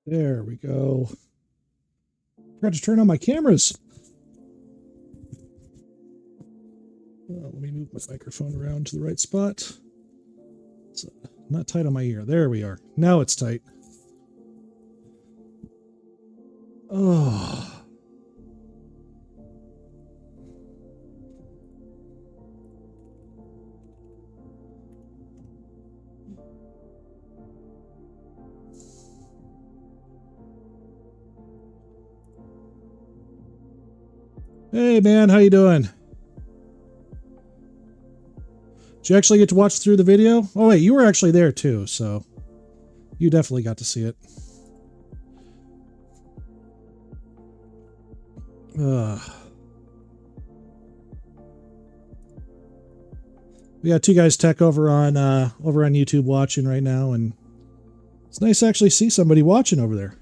There we go. Forgot to turn on my cameras. Let me move my microphone around to the right spot. It's not tight on my ear. There we are. Now it's tight. Oh. Hey man, how you doing? Did you actually get to watch through the video? Oh wait, you were actually there too, so you definitely got to see it. We got two guys tech over on YouTube watching right now, and it's nice to actually see somebody watching over there.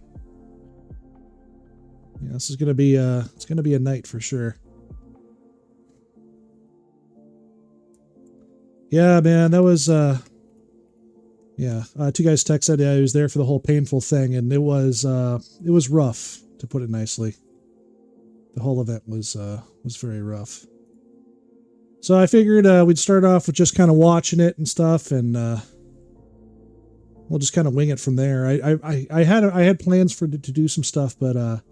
Yeah, this is gonna be it's gonna be a night for sure. Yeah, man, that was yeah. Two guys tech said I was there for the whole painful thing, and it was rough, to put it nicely. The whole event was very rough. So I figured we'd start off with just kind of watching it and stuff, and we'll just kind of wing it from there. I had plans to do some stuff, but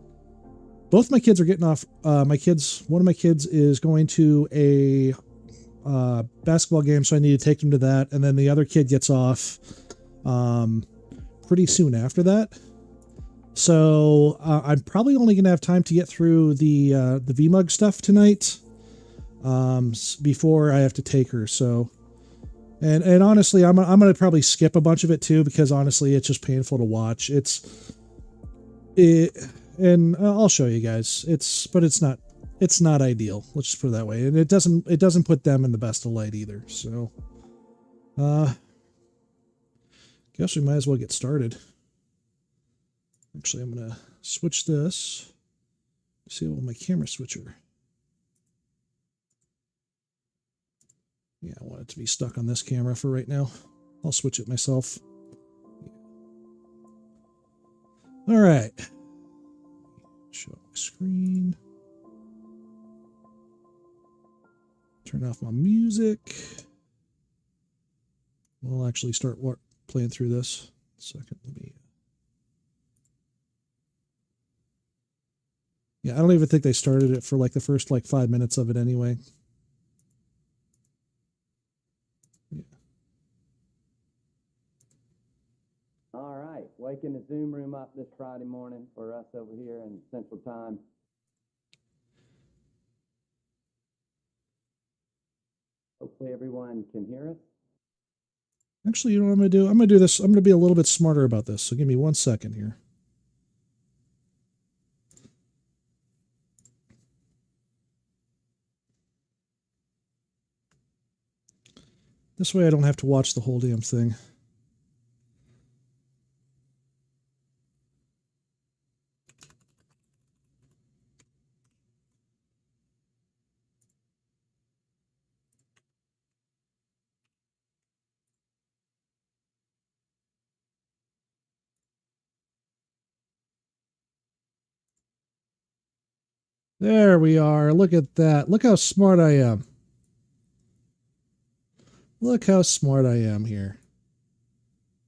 both my kids are getting off. One of my kids is going to a basketball game, so I need to take them to that, and then the other kid gets off pretty soon after that. So I'm probably only going to have time to get through the VMUG stuff tonight before I have to take her. So, and honestly, I'm going to probably skip a bunch of it too, because honestly, it's just painful to watch. And I'll show you guys. But it's not ideal. Let's just put it that way. And it doesn't put them in the best of light either. So, guess we might as well get started. Actually, I'm going to switch this. Disable my camera switcher. Yeah, I want it to be stuck on this camera for right now. I'll switch it myself. All right. Show my screen. Turn off my music. We'll actually start playing through this. Second, let me. Yeah, I don't even think they started it for like the first 5 minutes of it anyway. Yeah. All right, waking the Zoom room up this Friday morning for us over here in Central Time. Hopefully everyone can hear us. Actually, you know what I'm going to do? I'm going to do this. I'm going to be a little bit smarter about this. So give me 1 second here. This way I don't have to watch the whole damn thing. There we are. Look at that. Look how smart I am. Look how smart I am here.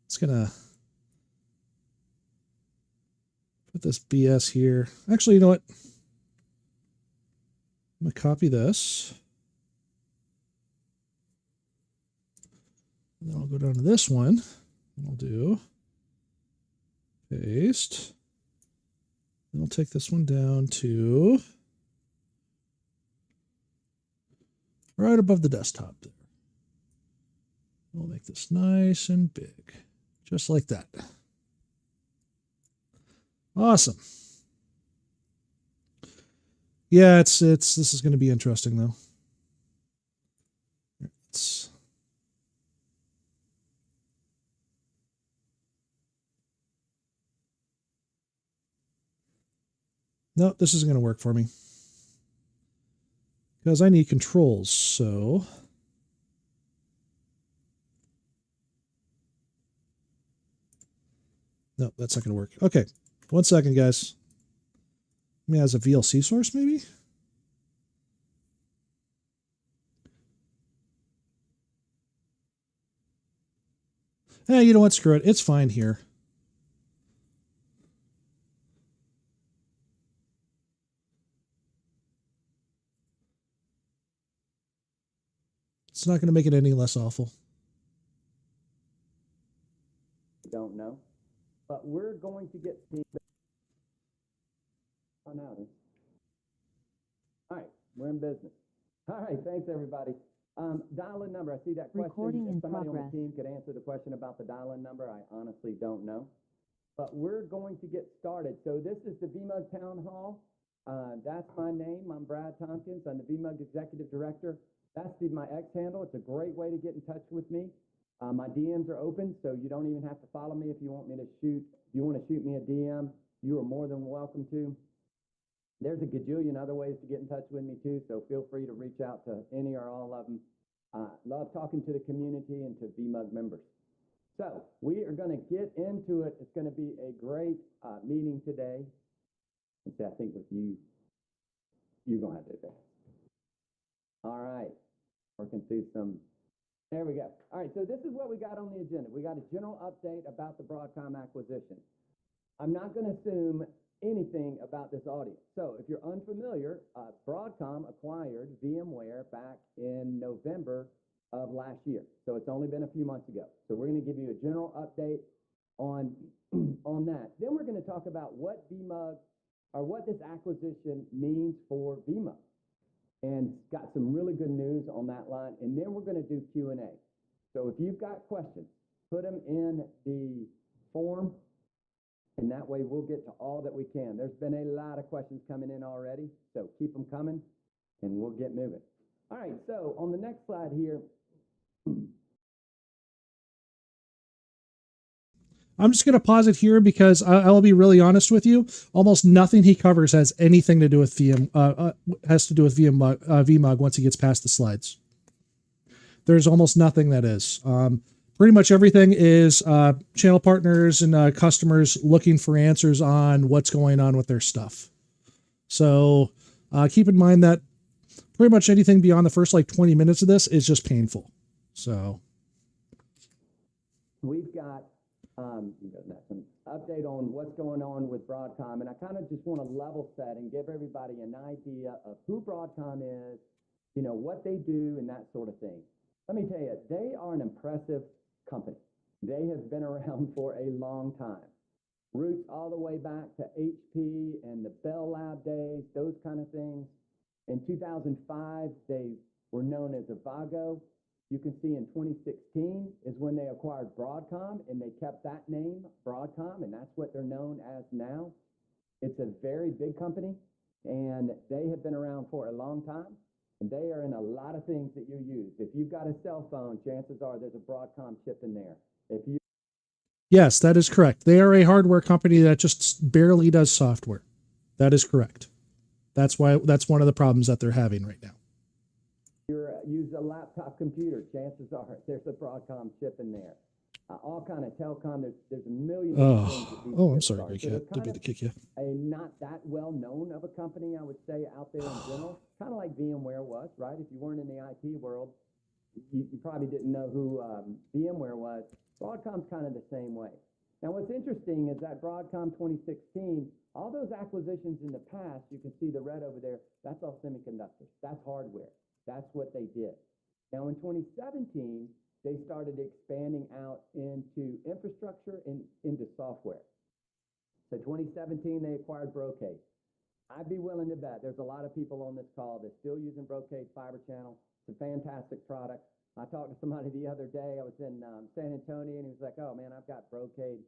It's gonna put this BS here. Actually, you know what? I'm gonna copy this. And then I'll go down to this one. I'll do paste. Then I'll take this one down to right above the desktop there. We'll make this nice and big, just like that. Awesome. Yeah, this is going to be interesting though. No, this isn't going to work for me because I need controls. So No, that's not going to work. Okay. 1 second, guys. Maybe as a VLC source, maybe? You know what? Screw it. It's fine here. It's not going to make it any less awful. Don't know. But we're going to get feedback on out. All right, we're in business. All right, thanks everybody. Dial-in number, I see that question. Recording in if somebody progress. on the team could answer the question about the dial-in number, I honestly don't know. But we're going to get started. So this is the VMUG Town Hall. That's my name. I'm Brad Tompkins. I'm the VMUG Executive Director. That's my X handle. It's a great way to get in touch with me. My DMs are open, so you don't even have to follow me if you want me to shoot. If you want to shoot me a DM, you are more than welcome to. There's a gajillion other ways to get in touch with me too, so feel free to reach out to any or all of them. Love talking to the community and to VMUG members. So we are going to get into it. It's going to be a great meeting today. I think with you, you're going to have to advance. All right, working through some. There we go. All right, so this is what we got on the agenda. We got a general update about the Broadcom acquisition. I'm not going to assume anything about this audience. So if you're unfamiliar, Broadcom acquired VMware back in November of last year. So it's only been a few months ago. So we're going to give you a general update on that. Then we're going to talk about what VMUG or what this acquisition means for VMUG. And got some really good news on that line. And then we're going to do Q&A. So if you've got questions, put them in the form, and that way we'll get to all that we can. There's been a lot of questions coming in already, so keep them coming, and we'll get moving. All right, so on the next slide here. I'm just going to pause it here because I'll be really honest with you. Almost nothing he covers has anything to do with VMUG once he gets past the slides. There's almost nothing that is. Pretty much everything is channel partners and customers looking for answers on what's going on with their stuff. So keep in mind that pretty much anything beyond the first like 20 minutes of this is just painful. So we've got an update on what's going on with Broadcom, and I kind of just want to level set and give everybody an idea of who Broadcom is, you know, what they do and that sort of thing. Let me tell you, they are an impressive company. They have been around for a long time. Roots all the way back to HP and the Bell Lab days, those kind of things. In 2005, they were known as Avago. You can see in 2016 is when they acquired Broadcom, and they kept that name, Broadcom, and that's what they're known as now. It's a very big company, and they have been around for a long time, and they are in a lot of things that you use. If you've got a cell phone, chances are there's a Broadcom chip in there. Yes, that is correct. They are a hardware company that just barely does software. That is correct. That's one of the problems that they're having right now. Use a laptop computer, chances are there's a Broadcom chip in there. All kind of telecom, there's a million things that these I'm chips sorry, are. Big So Cat. Didn't mean to kick you. A not that well known of a company, I would say, out there in general, kind of like VMware was, right? If you weren't in the IT world, you probably didn't know who VMware was. Broadcom's kind of the same way. Now, what's interesting is that Broadcom 2016, all those acquisitions in the past, you can see the red over there, that's all semiconductors. That's hardware. That's what they did. Now, in 2017, they started expanding out into infrastructure and into software. So 2017, they acquired Brocade. I'd be willing to bet there's a lot of people on this call that's still using Brocade Fiber Channel. It's a fantastic product. I talked to somebody the other day. I was in San Antonio, and he was like, oh, man, I've got Brocade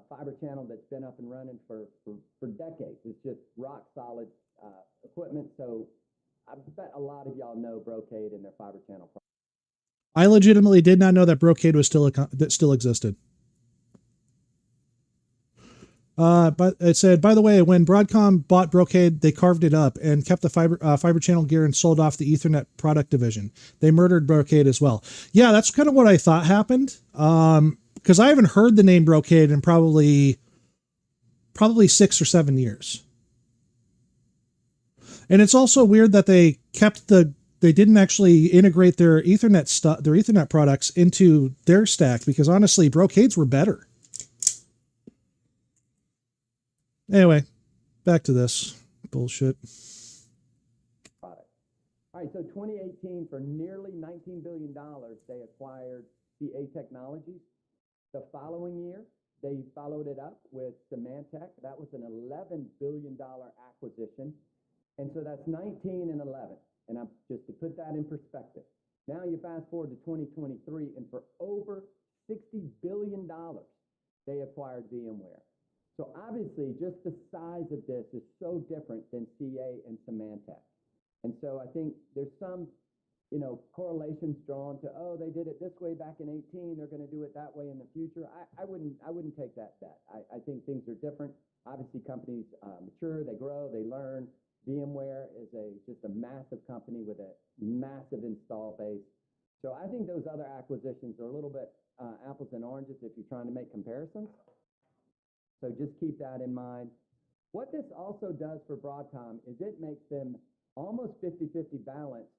Fiber Channel that's been up and running for decades. It's just rock solid equipment. So I bet a lot of y'all know Brocade and their fiber channel. I legitimately did not know that Brocade was that still existed. But it said, by the way, when Broadcom bought Brocade, they carved it up and kept the fiber channel gear and sold off the Ethernet product division. They murdered Brocade as well. Yeah, that's kind of what I thought happened. because I haven't heard the name Brocade in probably 6 or 7 years. And it's also weird that they didn't actually integrate their Ethernet products into their stack, because honestly, Brocades were better. Anyway, back to this bullshit. Product. All right, so 2018, for nearly $19 billion, they acquired CA Technologies. The following year, they followed it up with Symantec. That was an $11 billion acquisition. And so that's 19 and 11. And just to put that in perspective, now you fast forward to 2023, and for over $60 billion, they acquired VMware. So obviously, just the size of this is so different than CA and Symantec. And so I think there's some, correlations drawn to, oh, they did it this way back in 18, they're going to do it that way in the future. I wouldn't take that bet. I think things are different. Obviously, companies mature, they grow, they learn. VMware is just a massive company with a massive install base. So I think those other acquisitions are a little bit apples and oranges if you're trying to make comparisons. So just keep that in mind. What this also does for Broadcom is it makes them almost 50-50 balanced.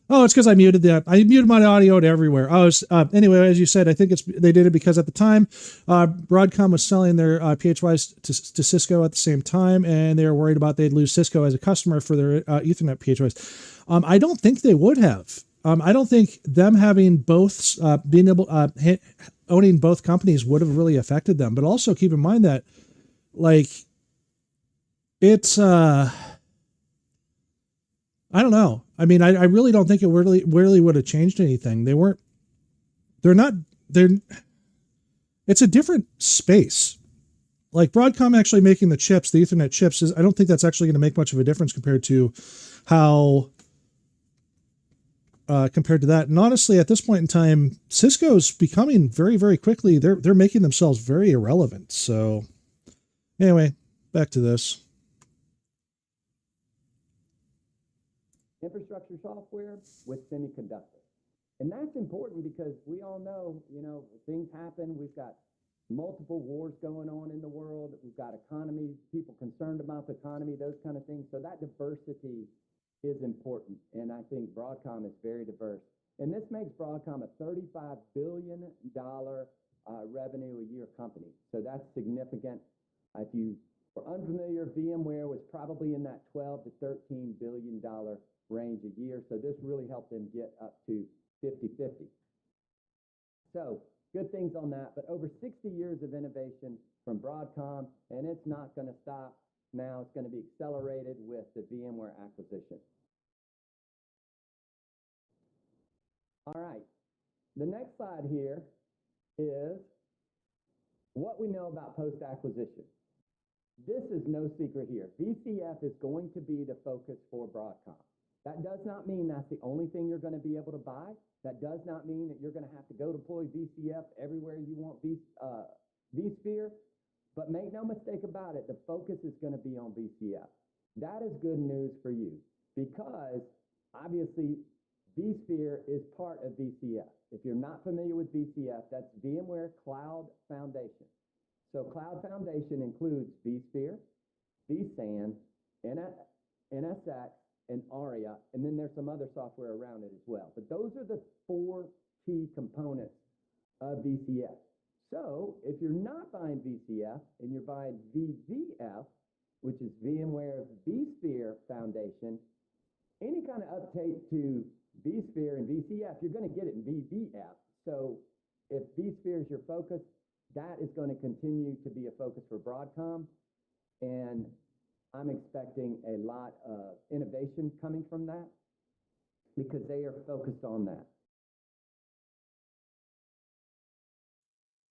Oh, it's because I muted my audio to everywhere. Anyway, as you said, I think they did it because at the time, Broadcom was selling their PHYs to Cisco at the same time, and they were worried about they'd lose Cisco as a customer for their Ethernet PHYs. I don't think they would have. I don't think them having both, owning both companies would have really affected them. But also keep in mind that, it's I don't know. I mean, I really don't think it really would have changed anything. It's a different space. Like Broadcom actually making the chips, the Ethernet chips, I don't think that's actually going to make much of a difference compared to that. And honestly, at this point in time, Cisco's becoming very, very quickly, they're making themselves very irrelevant. So anyway, back to this. Infrastructure software with semiconductors. And that's important because we all know, things happen. We've got multiple wars going on in the world. We've got economies, people concerned about the economy, those kind of things. So that diversity is important. And I think Broadcom is very diverse. And this makes Broadcom a $35 billion revenue a year company. So that's significant. If you were unfamiliar, VMware was probably in that $12 to $13 billion range a year. So this really helped them get up to 50-50. So good things on that. But over 60 years of innovation from Broadcom, and it's not going to stop. Now it's going to be accelerated with the VMware acquisition. All right. The next slide here is what we know about post-acquisition. This is no secret here. VCF is going to be the focus for Broadcom. That does not mean that's the only thing you're going to be able to buy. That does not mean that you're going to have to go deploy VCF everywhere you want vSphere. But make no mistake about it, the focus is going to be on VCF. That is good news for you because obviously vSphere is part of VCF. If you're not familiar with VCF, that's VMware Cloud Foundation. So Cloud Foundation includes vSphere, vSAN, NSX, and ARIA, and then there's some other software around it as well. But those are the 4 key components of VCF. So if you're not buying VCF and you're buying VVF, which is VMware's vSphere Foundation, any kind of update to vSphere and VCF, you're going to get it in VVF. So if vSphere is your focus, that is going to continue to be a focus for Broadcom. And I'm expecting a lot of innovation coming from that. because they are focused on that.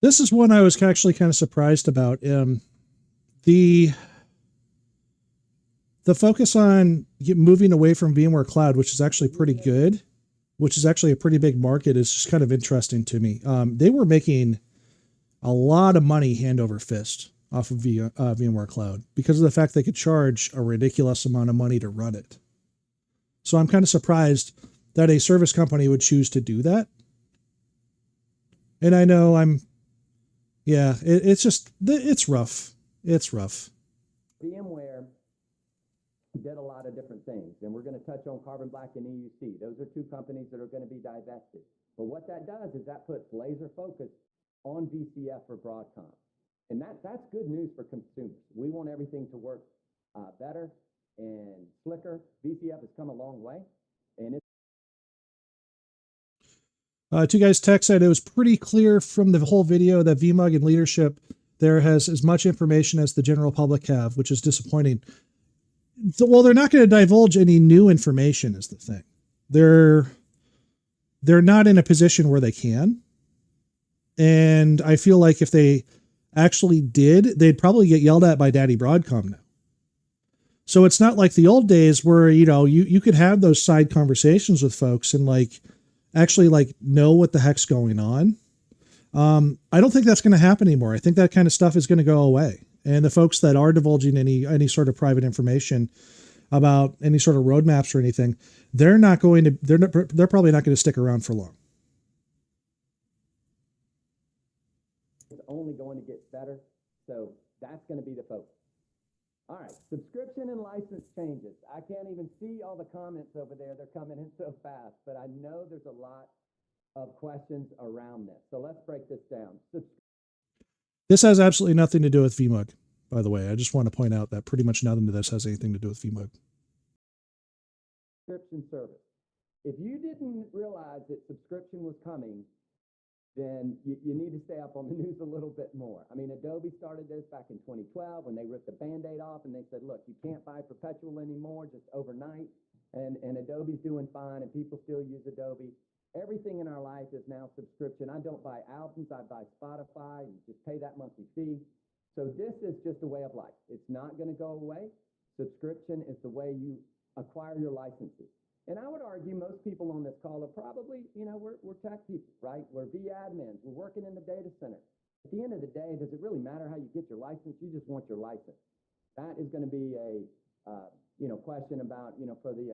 This is one I was actually kind of surprised about. The focus on moving away from VMware Cloud, which is actually pretty good, which is actually a pretty big market, is just kind of interesting to me. They were making a lot of money hand over fist off of VMware Cloud because of the fact they could charge a ridiculous amount of money to run it. So I'm kind of surprised that a service company would choose to do that. And I know it's rough. It's rough. VMware did a lot of different things, and we're going to touch on Carbon Black and EUC. Those are two companies that are going to be divested. But what that does is that puts laser focus on VCF for Broadcom. And that's good news for consumers. We want everything to work better and slicker. VCF has come a long way, and it's Two guys text said it was pretty clear from the whole video that VMUG and leadership there has as much information as the general public have, which is disappointing. Well, they're not going to divulge any new information is the thing. They're not in a position where they can. And I feel like if they actually did, they'd probably get yelled at by Daddy Broadcom now. So it's not like the old days where, you could have those side conversations with folks and actually know what the heck's going on. I don't think that's going to happen anymore. I think that kind of stuff is going to go away. And the folks that are divulging any sort of private information about any sort of roadmaps or anything, they're probably not going to stick around for long. It's only going to get better. So that's going to be the focus. All right, subscription and license changes. I can't even see all the comments over there. They're coming in so fast, but I know there's a lot of questions around this. So let's break this down. This has absolutely nothing to do with VMUG, by the way. I just want to point out that pretty much nothing of this has anything to do with VMUG. Subscription service. If you didn't realize that subscription was coming, then you need to stay up on the news a little bit more. I mean, Adobe started this back in 2012 when they ripped the Band-Aid off and they said, look, you can't buy perpetual anymore just overnight. And Adobe's doing fine and people still use Adobe. Everything in our life is now subscription. I don't buy albums. I buy Spotify. You just pay that monthly fee. So this is just a way of life. It's not going to go away. Subscription is the way you acquire your licenses. And I would argue most people on this call are probably, we're tech people, right? We're admins. We're working in the data center. At the end of the day, does it really matter how you get your license? You just want your license. That is going to be a, question about, for the.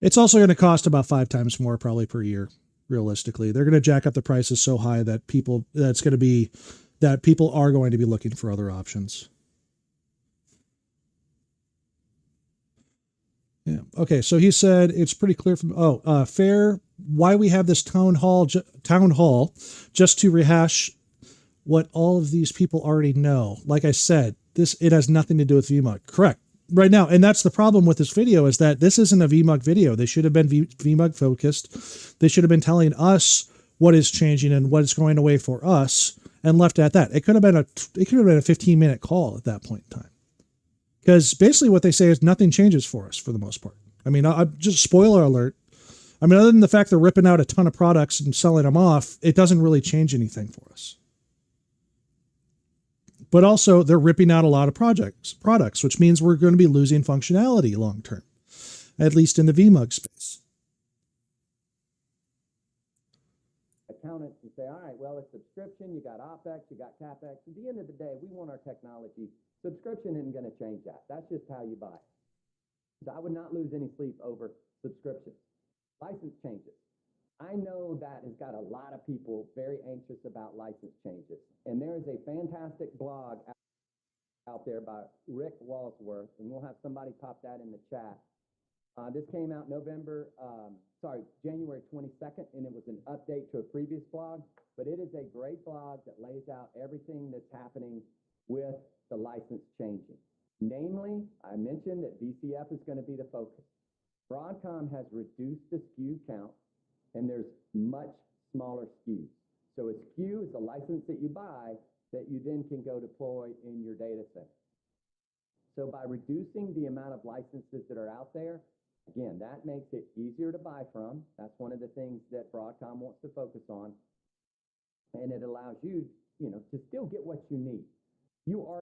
It's also going to cost about 5 times more probably per year. Realistically, they're going to jack up the prices so high that people are going to be looking for other options. Yeah. Okay. So he said it's pretty clear from fair why we have this town hall just to rehash what all of these people already know. Like I said, it has nothing to do with VMUG. Correct. Right now, and that's the problem with this video is that this isn't a VMUG video. They should have been VMUG focused. They should have been telling us what is changing and what is going away for us, and left at that. It could have been a 15-minute call at that point in time, because basically what they say is nothing changes for us for the most part. I mean, just spoiler alert. I mean, other than the fact they're ripping out a ton of products and selling them off, it doesn't really change anything for us. But also they're ripping out a lot of products, which means we're going to be losing functionality long term, at least in the VMUG space. Accountants and say, all right, well, it's subscription, you got OpEx, you got CapEx. At the end of the day, we want our technology. Subscription isn't going to change that. That's just how you buy it. So I would not lose any sleep over subscription. License changes. I know that has got a lot of people very anxious about license changes. And there is a fantastic blog out there by Rick Walsworth, and we'll have somebody pop that in the chat. This came out January 22nd, and it was an update to a previous blog. But it is a great blog that lays out everything that's happening with the license changing. Namely, I mentioned that VCF is going to be the focus. Broadcom has reduced the SKU count, and there's much smaller SKUs. So a SKU is a license that you buy that you then can go deploy in your data center. So by reducing the amount of licenses that are out there, Again, that makes it easier to buy from. That's one of the things that Broadcom wants to focus on. And it allows you, to still get what you need. You are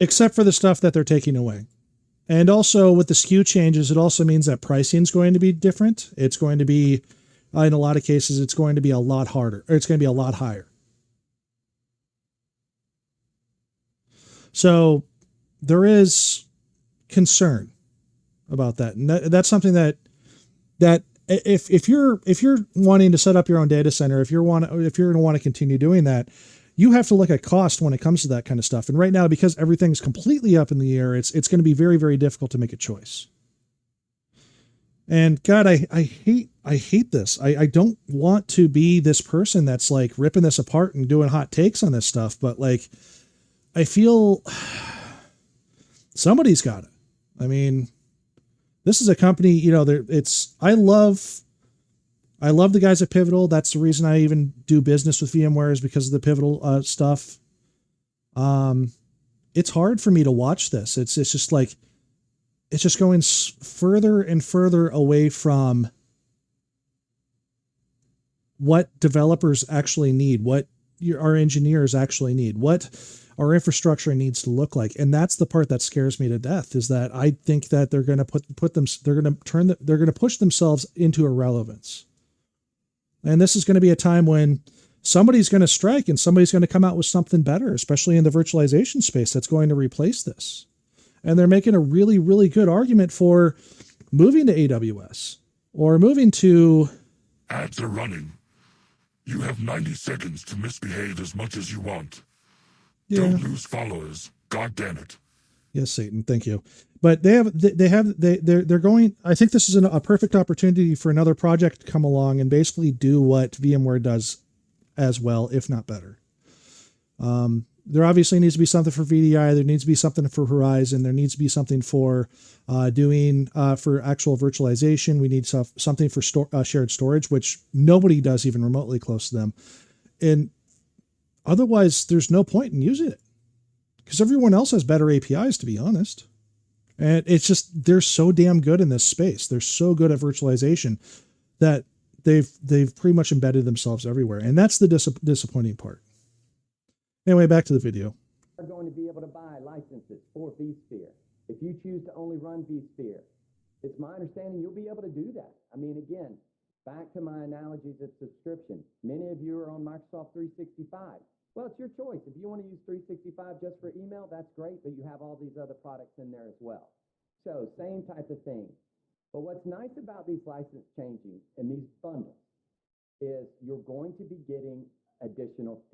except for the stuff that they're taking away. And also with the SKU changes, it also means that pricing is going to be different. It's going to be, in a lot of cases, it's going to be a lot harder, or it's going to be a lot higher. So there is concern about that. And that's something that if you're wanting to set up your own data center, if you're going to want to continue doing that, you have to look at cost when it comes to that kind of stuff. And right now, because everything's completely up in the air, it's going to be very, very difficult to make a choice. And God, I hate this. I don't want to be this person that's like ripping this apart and doing hot takes on this stuff, but like, I feel somebody's got it. I mean, this is a company, I love the guys at Pivotal. That's the reason I even do business with VMware, is because of the Pivotal stuff. It's hard for me to watch this. It's just like, it's just going further and further away from what developers actually need, what our engineers actually need, what our infrastructure needs to look like. And that's the part that scares me to death, is that I think that they're going to they're going to push themselves into irrelevance. And this is going to be a time when somebody's going to strike and somebody's going to come out with something better, especially in the virtualization space, that's going to replace this. And they're making a really, really good argument for moving to AWS or moving to... Ads are running. You have 90 seconds to misbehave as much as you want. Yeah. Don't lose followers. God damn it. Yes, Satan. Thank you. But they're going, I think this is a perfect opportunity for another project to come along and basically do what VMware does as well, if not better. There obviously needs to be something for VDI. There needs to be something for Horizon. There needs to be something for doing for actual virtualization. We need something for shared storage, which nobody does even remotely close to them. And otherwise, there's no point in using it, because everyone else has better APIs, to be honest. And it's just, they're so damn good in this space. They're so good at virtualization that they've pretty much embedded themselves everywhere. And that's the disappointing part. Anyway, back to the video. Are going to be able to buy licenses for vSphere. If you choose to only run vSphere, it's my understanding you'll be able to do that. I mean, again, back to my analogies of subscription. Many of you are on Microsoft 365. Well, it's your choice. If you want to use 365 just for email, that's great, but you have all these other products in there as well. So same type of thing. But what's nice about these license changing and these bundles is you're going to be getting additional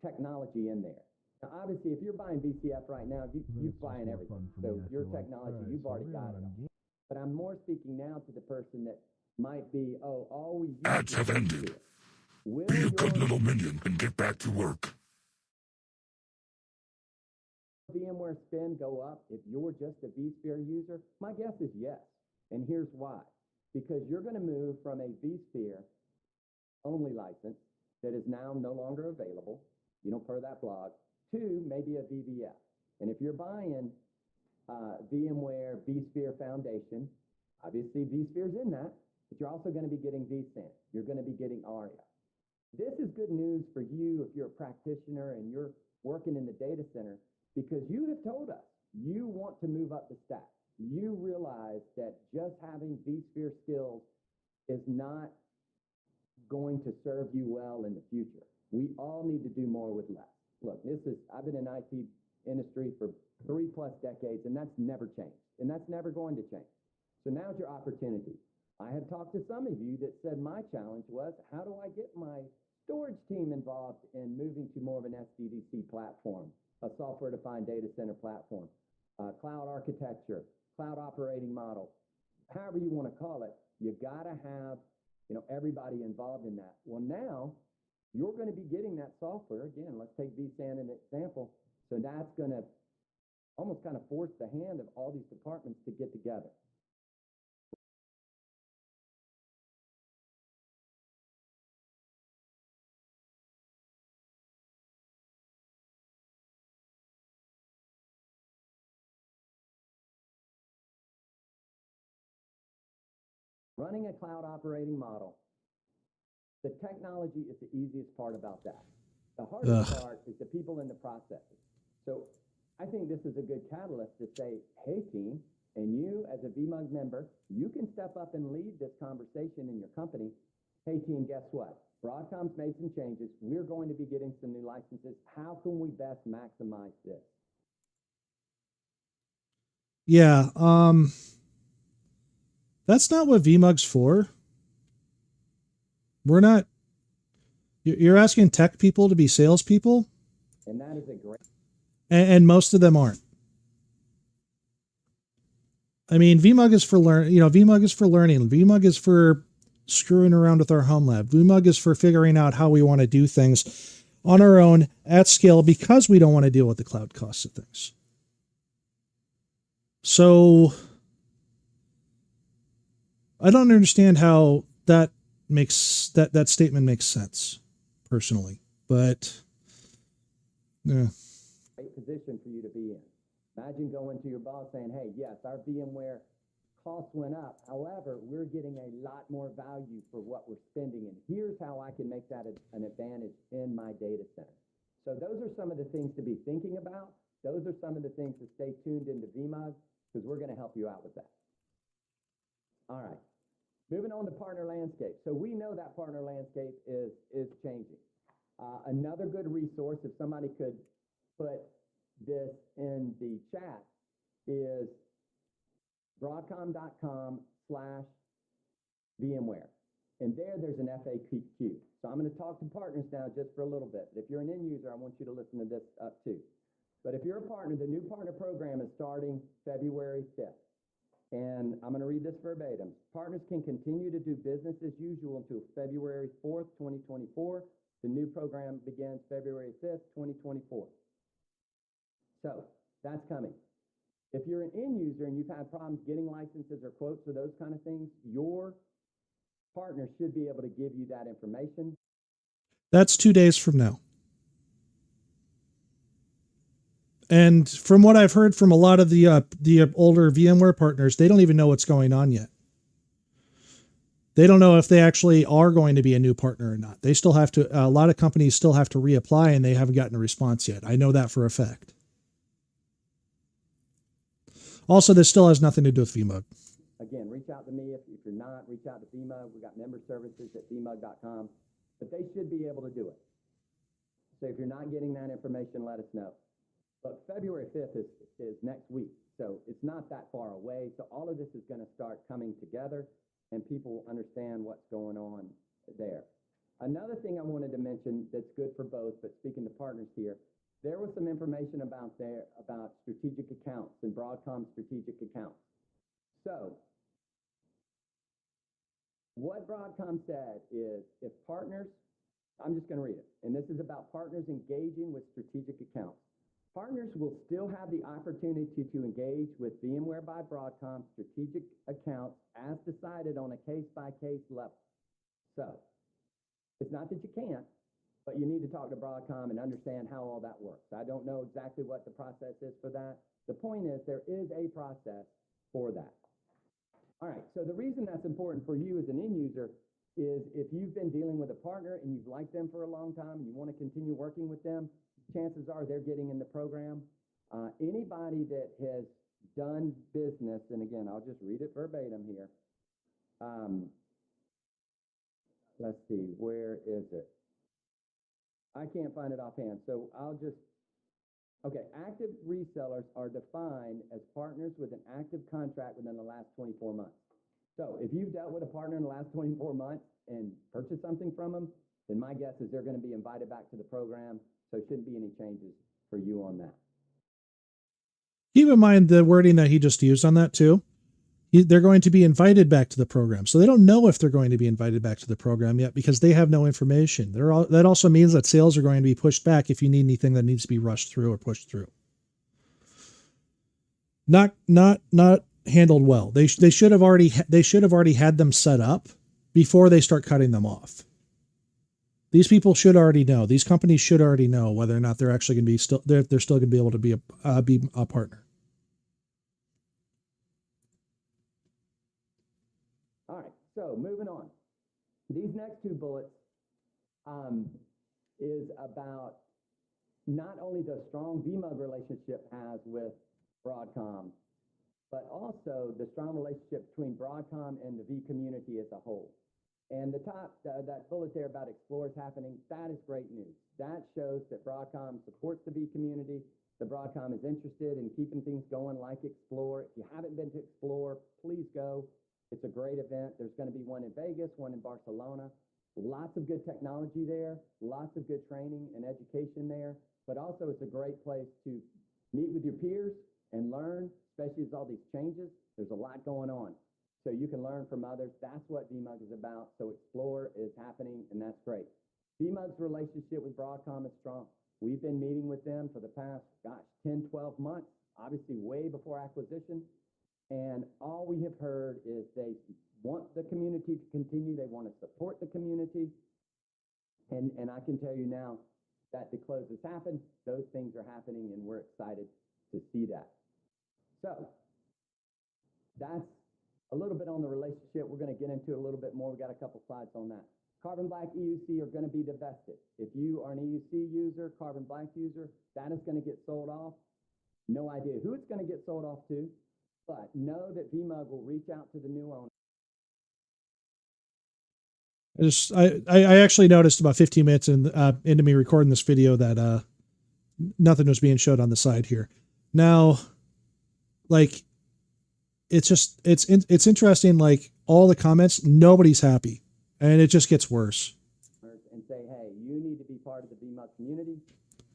technology in there. Now, obviously, if you're buying VCF right now, you're buying everything. So your technology, you've already got it. But I'm more speaking now to the person that might be, all we use Ads have ended. Be a good little minion and get back to work. VMware spend go up if you're just a vSphere user? My guess is yes. And here's why. Because you're going to move from a vSphere only license that is now no longer available, per that blog, to maybe a VVF. And if you're buying VMware vSphere Foundation, obviously vSphere's in that, but you're also going to be getting vSAN. You're going to be getting ARIA. This is good news for you if you're a practitioner and you're working in the data center, because you have told us you want to move up the stack. You realize that just having vSphere skills is not going to serve you well in the future. We all need to do more with less. Look, I've been in IT industry for 3+ decades, and that's never changed, and that's never going to change. So now's your opportunity. I have talked to some of you that said my challenge was, how do I get my storage team involved in moving to more of an SDDC platform, a software-defined data center platform, cloud architecture, cloud operating model, however you want to call it. You got to have everybody involved in that. Well, now you're going to be getting that software. Again, let's take vSAN as an example. So that's going to almost kind of force the hand of all these departments to get together. Running a cloud operating model, the technology is the easiest part about that. The hardest part is the people in the processes. So I think this is a good catalyst to say, hey team, and you as a VMUG member, you can step up and lead this conversation in your company. Hey team, guess what? Broadcom's made some changes. We're going to be getting some new licenses. How can we best maximize this? Yeah, that's not what VMUG's for. We're not. You're asking tech people to be salespeople, And that is a great. and most of them aren't. I mean, VMUG is for VMUG is for learning. VMUG is for screwing around with our home lab. VMUG is for figuring out how we want to do things on our own at scale because we don't want to deal with the cloud costs of things. So I don't understand how that makes that statement makes sense personally, but yeah. Great position for you to be in. Imagine going to your boss saying, hey, yes, our VMware costs went up. However, we're getting a lot more value for what we're spending. And here's how I can make that an advantage in my data center. So those are some of the things to be thinking about. Those are some of the things to stay tuned into VMUG because we're going to help you out with that. All right. Moving on to partner landscape. So we know that partner landscape is changing. Another good resource, if somebody could put this in the chat, is broadcom.com/VMware. And there's an FAQ. So I'm going to talk to partners now just for a little bit. If you're an end user, I want you to listen to this up too. But if you're a partner, the new partner program is starting February 5th. And I'm going to read this verbatim. Partners can continue to do business as usual until February 4th, 2024. The new program begins February 5th, 2024. So that's coming. If you're an end user and you've had problems getting licenses or quotes or those kind of things, your partner should be able to give you that information. That's 2 days from now. And from what I've heard from a lot of the older VMware partners, they don't even know what's going on yet. They don't know if they actually are going to be a new partner or not. They still have to, a lot of companies still have to reapply and they haven't gotten a response yet. I know that for a fact. Also, this still has nothing to do with VMUG. Again, reach out to me. If you're not, reach out to VMUG. We got member services at vmug.com, but they should be able to do it. So if you're not getting that information, let us know. But February 5th is next week, so it's not that far away. So all of this is going to start coming together, and people understand what's going on there. Another thing I wanted to mention that's good for both, but speaking to partners here, there was some information about strategic accounts and Broadcom strategic accounts. So what Broadcom said is if partners, I'm just going to read it, and this is about partners engaging with strategic accounts. Partners will still have the opportunity to engage with VMware by Broadcom strategic accounts as decided on a case-by-case level. So it's not that you can't, but you need to talk to Broadcom and understand how all that works. I don't know exactly what the process is for that. The point is there is a process for that. All right, so the reason that's important for you as an end user is if you've been dealing with a partner and you've liked them for a long time and you want to continue working with them, chances are they're getting in the program. Anybody that has done business, and again, I'll just read it verbatim here. Let's see, where is it? I can't find it offhand, so okay, active resellers are defined as partners with an active contract within the last 24 months. So if you've dealt with a partner in the last 24 months and purchased something from them, then my guess is they're going to be invited back to the program. So it shouldn't be any changes for you on that. Keep in mind the wording that he just used on that too. They're going to be invited back to the program. So they don't know if they're going to be invited back to the program yet because they have no information. That also means that sales are going to be pushed back if you need anything that needs to be rushed through or pushed through. Not handled well. They should have already had them set up before they start cutting them off. These people should already know. These companies should already know whether or not they're actually going to be they're still going to be able to be a partner. All right. So moving on. These next two bullets is about not only the strong VMUG relationship has with Broadcom, but also the strong relationship between Broadcom and the V community as a whole. And the top, that bullet there about Explore is happening, that is great news. That shows that Broadcom supports the V community, that Broadcom is interested in keeping things going like Explore. If you haven't been to Explore, please go. It's a great event. There's going to be one in Vegas, one in Barcelona. Lots of good technology there, lots of good training and education there, but also it's a great place to meet with your peers and learn, especially as all these changes. There's a lot going on. So you can learn from others. That's what VMUG is about. So Explore is happening, and that's great. VMUG's relationship with Broadcom is strong. We've been meeting with them for the past, 10, 12 months, obviously way before acquisition. And all we have heard is they want the community to continue. They want to support the community. And I can tell you now that the close has happened. Those things are happening, and we're excited to see that. So that's a little bit on the relationship. We're going to get into it a little bit more. We've got a couple slides on that. Carbon Black EUC are going to be divested. If you are an EUC user, Carbon Black user, that is going to get sold off. No idea who it's going to get sold off to, but know that VMUG will reach out to the new owner. I actually noticed about 15 minutes into me recording this video that nothing was being showed on the side here. Now, like, it's interesting. Like, all the comments, nobody's happy, and it just gets worse. And say, hey, you need to be part of the VMUG community.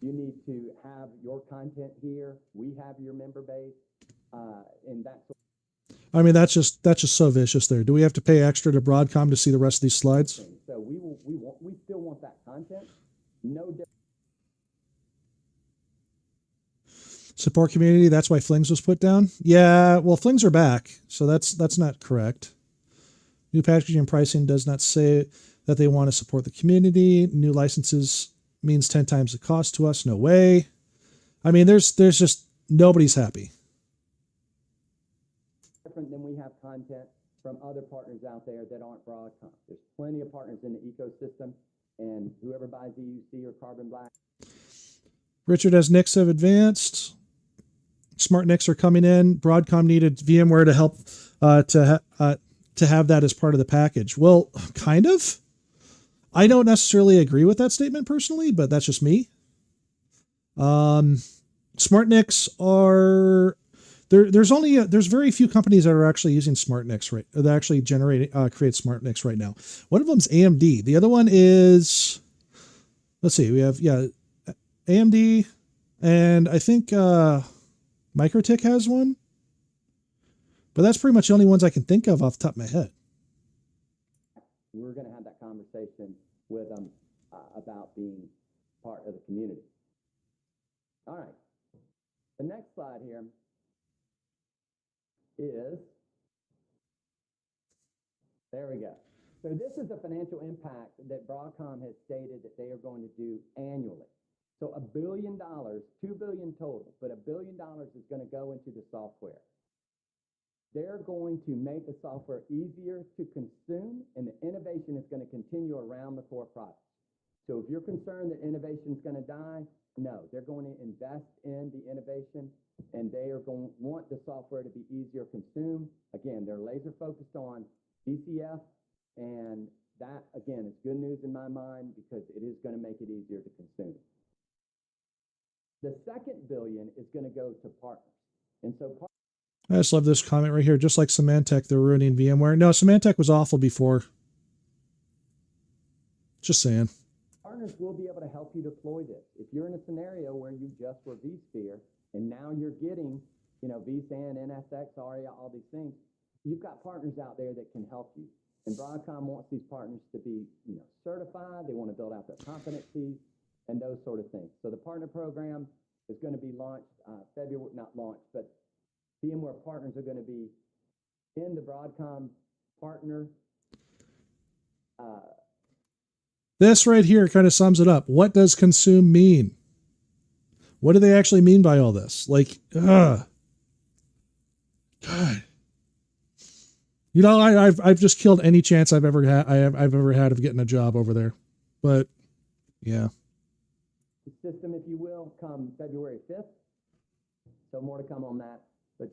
You need to have your content here. We have your member base, and that's. I mean, that's just so vicious there. Do we have to pay extra to Broadcom to see the rest of these slides? So we still want that content. No different. Support community, that's why Flings was put down? Yeah, well, Flings are back, so that's not correct. New packaging and pricing does not say that they want to support the community. New licenses means 10 times the cost to us. No way. I mean, there's just nobody's happy. Different than we have content from other partners out there that aren't Broadcom. There's plenty of partners in the ecosystem, and whoever buys EUC or Carbon Black. Richard, as NICs have advanced, smart NICs are coming in. Broadcom needed VMware to help to have that as part of the package. Well, kind of. I don't necessarily agree with that statement personally, but that's just me. Smart NICs are there's very few companies that are actually using smart NICs right that actually create smart NICs right now. One of them is AMD. The other one is, let's see, we have AMD, and I think MikroTik has one, but that's pretty much the only ones I can think of off the top of my head. We're going to have that conversation with them about being part of the community. All right. The next slide here is, there we go. So this is the financial impact that Broadcom has stated that they are going to do annually. So $1 billion, $2 billion total, but $1 billion is going to go into the software. They're going to make the software easier to consume, and the innovation is going to continue around the core product. So if you're concerned that innovation is going to die, no, they're going to invest in the innovation, and they are going to want the software to be easier to consume. Again, they're laser focused on DCF, and that, again, is good news in my mind because it is going to make it easier to consume. The second $1 billion is going to go to partners. And so I just love this comment right here. Just like Symantec, they're ruining VMware. No, Symantec was awful before. Just saying. Partners will be able to help you deploy this. If you're in a scenario where you just were vSphere and now you're getting, vSAN, NSX, ARIA, all these things, you've got partners out there that can help you. And Broadcom wants these partners to be, certified. They want to build out their competencies and those sort of things. So the partner program is going to be launched February, not launched, but VMware partners are going to be in the Broadcom partner. This right here kind of sums it up. What does consume mean? What do they actually mean by all this? Like, God. You know, I've just killed any chance I've ever had. I've ever had of getting a job over there, but yeah. System, if you will, come February 5th. So more to come on that. But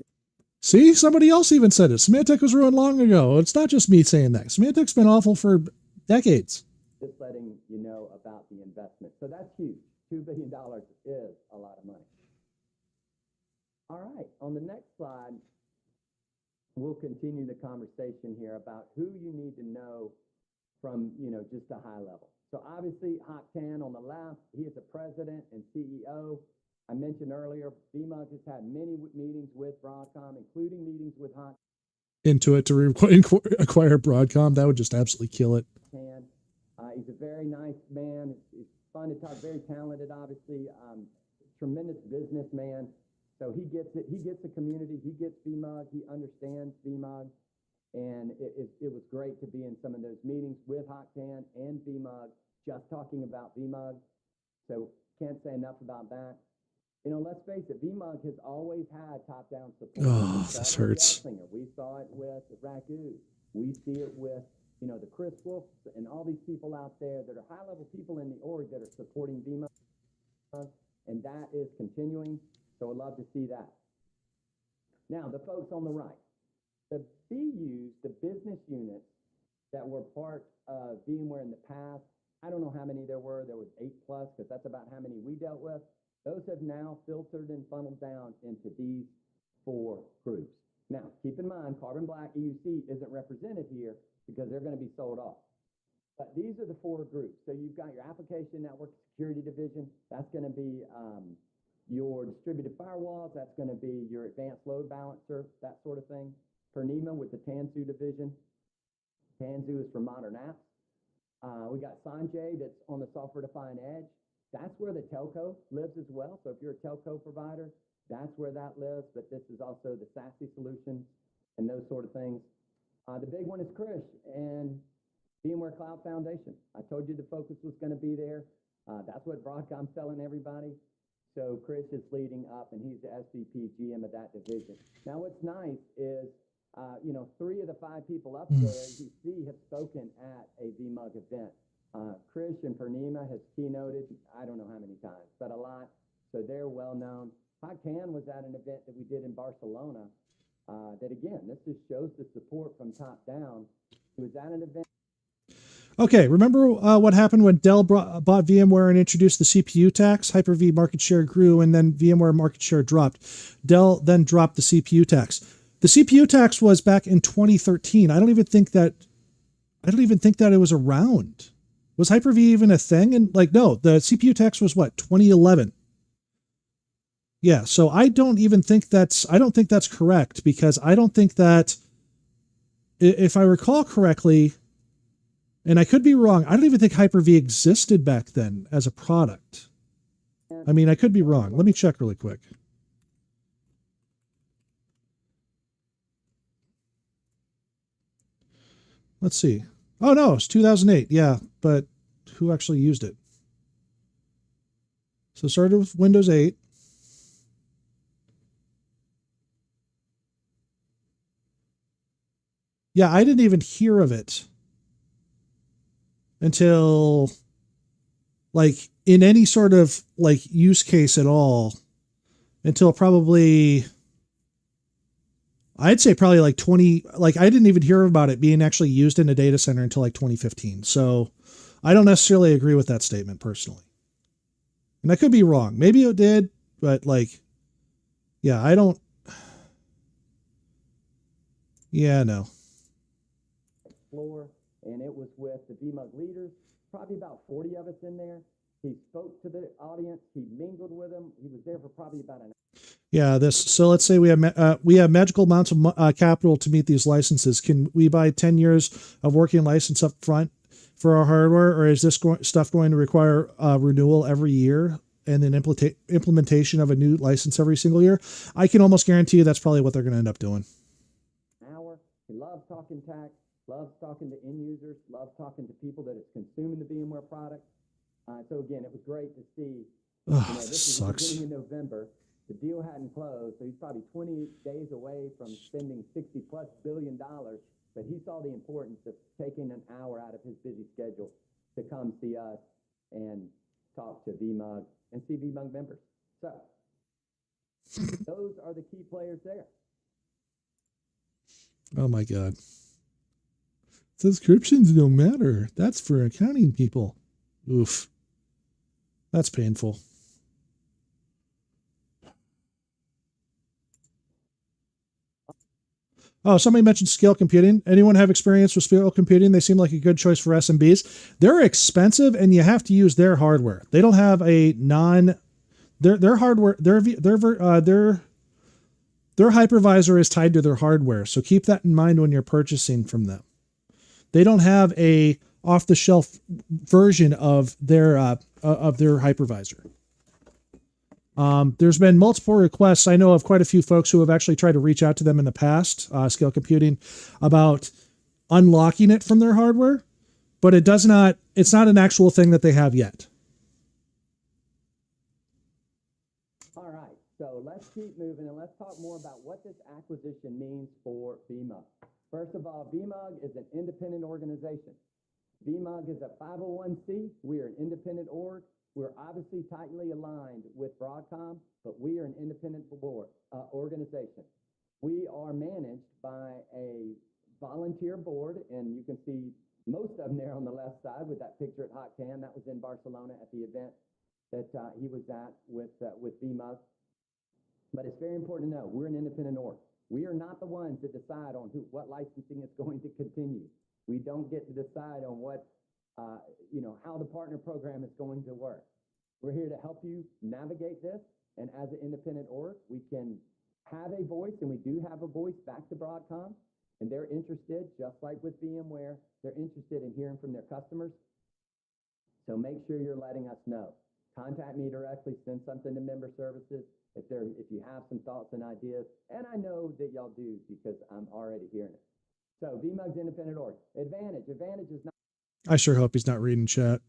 See, somebody else even said it. Symantec was ruined long ago. It's not just me saying that. Symantec's been awful for decades. just letting you know about the investment. So that's huge. $2 billion is a lot of money. All right, on the next slide, we'll continue the conversation here about who you need to know from, just a high level. So obviously, Hock Tan on the left, he is the president and CEO. I mentioned earlier, VMUG has had many meetings with Broadcom, including meetings with Hock Intuit to acquire Broadcom, that would just absolutely kill it. Tan. He's a very nice man. He's fun to talk, very talented, obviously, tremendous businessman. So he gets it. He gets the community. He gets VMUG. He understands VMUG. And it was great to be in some of those meetings with Hock Tan and VMUG, just talking about VMUG. So can't say enough about that. Let's face it, VMUG has always had top-down support. Oh, this hurts. We saw it with Ragu. We see it with, the Chris Wolf and all these people out there that are high-level people in the org that are supporting VMUG, and that is continuing. So I'd love to see that. Now, the folks on the right, the BUs, the business units that were part of VMware in the past, I don't know how many there were. There was 8+, because that's about how many we dealt with. Those have now filtered and funneled down into these 4 groups. Now, keep in mind, Carbon Black EUC isn't represented here because they're going to be sold off. But these are the 4 groups. So you've got your Application Network Security Division. That's going to be your distributed firewalls. That's going to be your advanced load balancer, that sort of thing. Pernima with the Tanzu division. Tanzu is for modern apps. We got Sanjay that's on the software-defined edge. That's where the telco lives as well. So if you're a telco provider, that's where that lives. But this is also the SASE solutions and those sort of things. The big one is Krish and VMware Cloud Foundation. I told you the focus was going to be there. That's what Broadcom's telling everybody. So Krish is leading up, and he's the SVP GM of that division. Now, what's nice is, 3 of the 5 people up there you see have spoken at a VMUG event. Krish and Purnima has keynoted, I don't know how many times, but a lot. So they're well known. Hock Tan was at an event that we did in Barcelona. That again, this just shows the support from top down. He was at an event. Okay, remember what happened when Dell bought VMware and introduced the CPU tax? Hyper-V market share grew, and then VMware market share dropped. Dell then dropped the CPU tax. The CPU tax was back in 2013. I don't even think that it was around. Was Hyper-V even a thing? And no, the CPU tax was what, 2011? Yeah, so I don't think that's correct, because I don't think that, if I recall correctly, and I could be wrong, I don't even think Hyper-V existed back then as a product. I mean, I could be wrong. Let me check really quick. Let's see. Oh no, it's 2008. Yeah, but who actually used it? So it started with Windows 8. Yeah, I didn't even hear of it until, in any sort of use case at all, until probably, I'd say probably 20, I didn't even hear about it being actually used in a data center until 2015. So I don't necessarily agree with that statement personally. And I could be wrong. Maybe it did, but yeah, I don't. Yeah, no. Floor, and it was with the VMUG leaders, probably about 40 of us in there. He spoke to the audience. He mingled with them. He was there for probably about an hour. Yeah, so let's say we have magical amounts of capital to meet these licenses. Can we buy 10 years of working license up front for our hardware, or is this stuff going to require renewal every year and then implementation of a new license every single year? I can almost guarantee you that's probably what they're going to end up doing. Hour. He loves talking tax, loves talking to end users, loves talking to people that is consuming the VMware product. So again, it was great to see. This sucks. Beginning in November. The deal hadn't closed, so he's probably 20 days away from spending $60+ billion but he saw the importance of taking an hour out of his busy schedule to come see us and talk to VMUG and see VMUG members. So those are the key players there. Oh my God. Subscriptions don't matter. That's for accounting people. Oof. That's painful. Oh, somebody mentioned scale computing. Anyone have experience with scale computing? They seem like a good choice for SMBs. They're expensive, and you have to use their hardware. They don't have a their hardware. Their hypervisor is tied to their hardware, so keep that in mind when you're purchasing from them. They don't have a off-the-shelf version of their hypervisor. There's been multiple requests. I know of quite a few folks who have actually tried to reach out to them in the past, Scale Computing, about unlocking it from their hardware, but it's not an actual thing that they have yet. All right, so let's keep moving and let's talk more about what this acquisition means for VMUG. First of all, VMUG is an independent organization. VMUG is a 501c. We are an independent org. We're obviously tightly aligned with Broadcom, but we are an independent organization. We are managed by a volunteer board, and you can see most of them there on the left side with that picture at Hot Cam. That was in Barcelona at the event that he was at with VMUG. But it's very important to know we're an independent org. We are not the ones that decide on what licensing is going to continue. We don't get to decide on what how the partner program is going to work. We're here to help you navigate this, and as an independent org, we can have a voice, and we do have a voice back to Broadcom, and they're interested, just like with VMware, they're interested in hearing from their customers. So make sure you're letting us know. Contact me directly, send something to member services if you have some thoughts and ideas, and I know that y'all do because I'm already hearing it. So VMUG's independent org. Advantage is not. I sure hope he's not reading chat.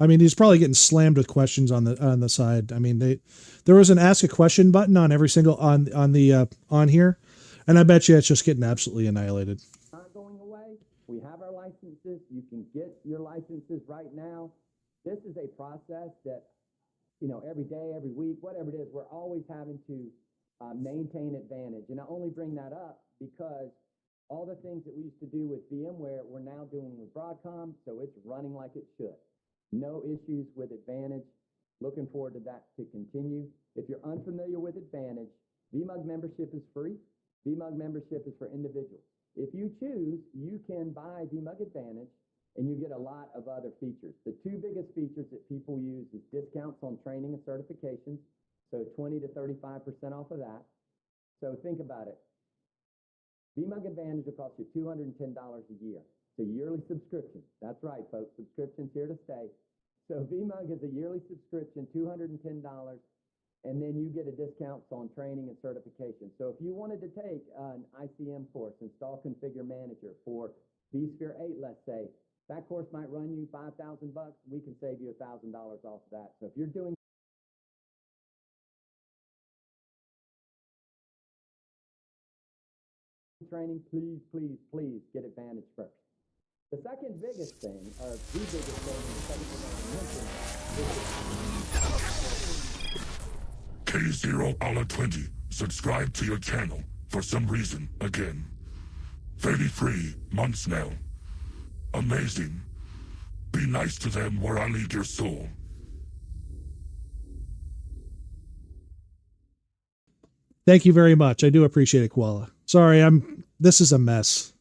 I mean, he's probably getting slammed with questions on the side. I mean, there was an ask a question button on every single on here, and I bet you it's just getting absolutely annihilated. Not going away. We have our licenses. You can get your licenses right now. This is a process that, every day, every week, whatever it is, we're always having to maintain advantage. And I only bring that up because all the things that we used to do with VMware, we're now doing with Broadcom, so it's running like it should. No issues with Advantage. Looking forward to that to continue. If you're unfamiliar with Advantage, VMUG membership is free. VMUG membership is for individuals. If you choose, you can buy VMUG Advantage, and you get a lot of other features. The two biggest features that people use is discounts on training and certifications, so 20 to 35% off of that. So think about it. VMUG Advantage will cost you $210 a year. It's a yearly subscription. That's right, folks. Subscription's here to stay. So VMUG is a yearly subscription, $210, and then you get a discount on training and certification. So if you wanted to take an ICM course, Install Configure Manager for vSphere 8, let's say, that course might run you $5,000. We can save you $1,000 off that. So if you're doing training, please get Advantage first. The second biggest thing, or the biggest thing, and the second thing I mentioned is K0Allah20, subscribe to your channel for some reason again. 33 months now. Amazing. Be nice to them where I lead your soul. Thank you very much. I do appreciate it, Koala. Sorry, this is a mess.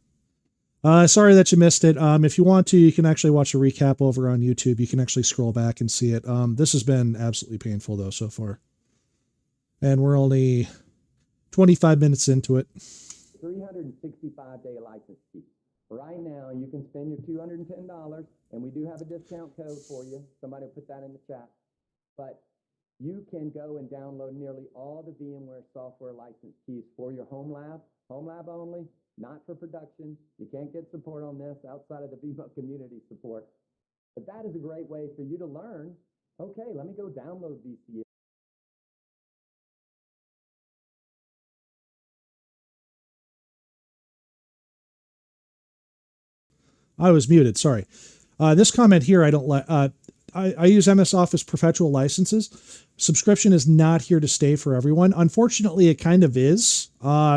Sorry that you missed it. If you want to, you can actually watch a recap over on YouTube. You can actually scroll back and see it. This has been absolutely painful though so far. And we're only 25 minutes into it. 365-day license fee. Right now, you can spend your $210, and we do have a discount code for you. Somebody will put that in the chat. But you can go and download nearly all the VMware software license keys for your home lab only, not for production. You can't get support on this outside of the VMUG community support. But that is a great way for you to learn, okay, let me go download VCA. I was muted. Sorry. This comment here, I don't like. I use MS Office perpetual licenses. Subscription is not here to stay for everyone. Unfortunately, it kind of is,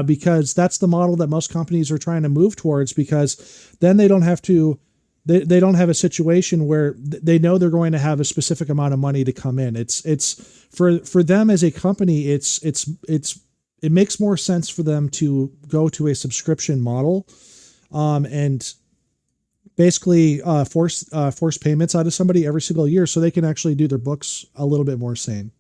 because that's the model that most companies are trying to move towards, because then they don't have to, they don't have a situation where they know they're going to have a specific amount of money to come in. It's for them as a company, it makes more sense for them to go to a subscription model, and basically force payments out of somebody every single year so they can actually do their books a little bit more sane.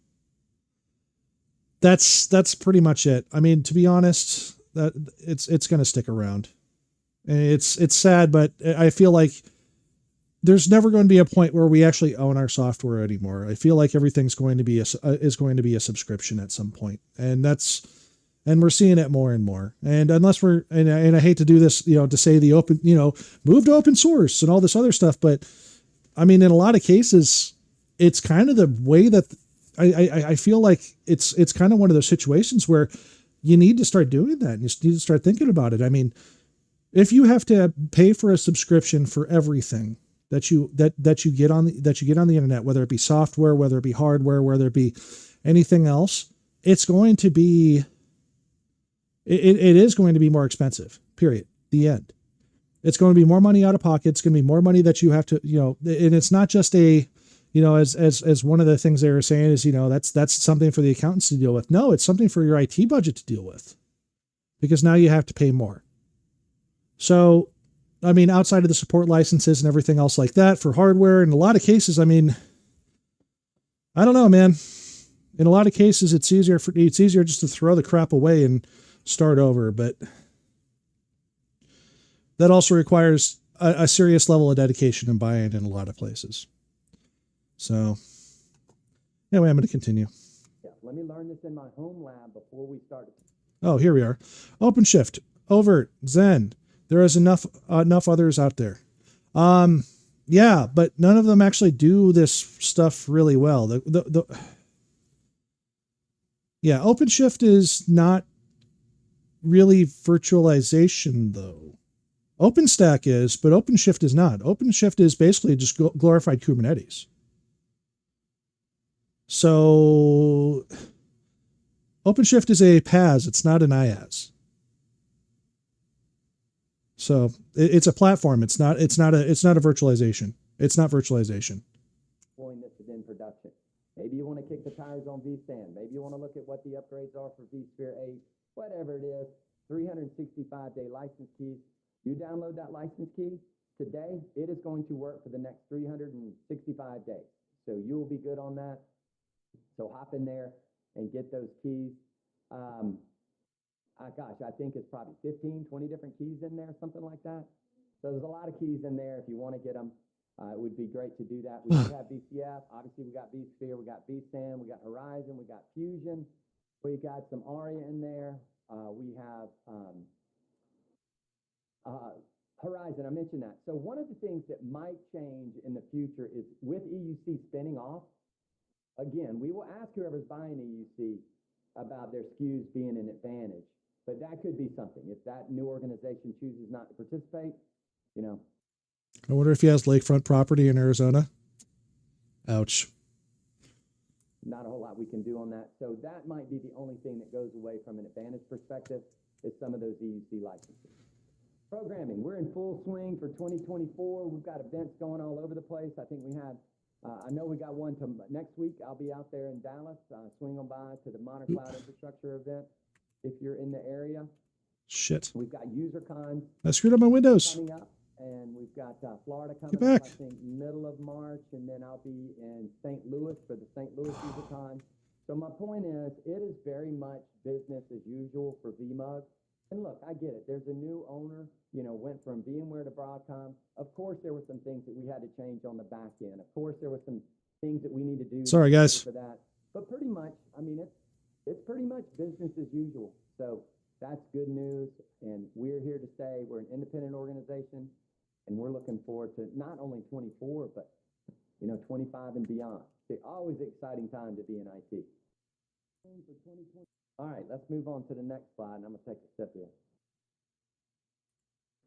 That's pretty much it. I mean, to be honest, that it's going to stick around. It's sad, but I feel like there's never going to be a point where we actually own our software anymore. I feel like everything's going to be a subscription at some point, and we're seeing it more and more. And unless and I hate to do this, to say the open, move to open source and all this other stuff, but I mean, in a lot of cases, it's kind of the way that I feel like it's kind of one of those situations where you need to start doing that. And you need to start thinking about it. I mean, if you have to pay for a subscription for everything that you get on the internet, whether it be software, whether it be hardware, whether it be anything else, it's going to be, it is going to be more expensive, period. The end. It's going to be more money out of pocket. It's going to be more money that you have to, and it's not just as one of the things they were saying is, that's something for the accountants to deal with. No, it's something for your IT budget to deal with, because now you have to pay more. So, I mean, outside of the support licenses and everything else like that for hardware, in a lot of cases, I mean, I don't know, man. In a lot of cases, it's easier just to throw the crap away and start over. But that also requires a serious level of dedication and buy-in in a lot of places. So anyway, I'm going to continue. Yeah, let me learn this in my home lab before we start. Oh, here we are. OpenShift, Overt, Zen. There is enough others out there. Yeah, but none of them actually do this stuff really well. Yeah, OpenShift is not really virtualization though. OpenStack is, but OpenShift is not. OpenShift is basically just glorified Kubernetes. So OpenShift is a PaaS. It's not an IaaS. So it's a platform. It's not a virtualization. It's not virtualization. This is in production. Maybe you want to kick the tires on vSAN. Maybe you want to look at what the upgrades are for vSphere 8, whatever it is, 365-day license keys. You download that license key today, it is going to work for the next 365 days. So you will be good on that. So hop in there and get those keys. Gosh, I think it's probably 15, 20 different keys in there, something like that. So there's a lot of keys in there if you want to get them. It would be great to do that. We do have VCF. Obviously, we got vSphere, we got vSAN, we got Horizon, we got Fusion. We got some ARIA in there. We have Horizon, I mentioned that. So one of the things that might change in the future is with EUC spinning off, again, we will ask whoever's buying EUC about their SKUs being an advantage. But that could be something. If that new organization chooses not to participate, I wonder if he has lakefront property in Arizona. Ouch. Not a whole lot we can do on that. So that might be the only thing that goes away from an advantage perspective is some of those EUC licenses. Programming, we're in full swing for 2024. We've got events going all over the place. I think we had, I know we got one next week. I'll be out there in Dallas. Swing on by to the Modern Cloud Infrastructure event if you're in the area. Shit. We've got UserCon. I screwed up my windows. Coming up, and we've got Florida coming Get back. up, I think, middle of March, and then I'll be in St. Louis for the St. Louis UserCon. So my point is, it is very much business as usual for VMUG. And look, I get it. There's a new owner, went from VMware to Broadcom. Of course, there were some things that we had to change on the back end. Of course, there were some things that we need to do. Sorry, guys. For that. But pretty much, I mean, it's pretty much business as usual. So that's good news, and we're here to stay. We're an independent organization, and we're looking forward to not only 24, but 25 and beyond. It's always an exciting time to be in IT. All right, let's move on to the next slide, and I'm going to take a step here.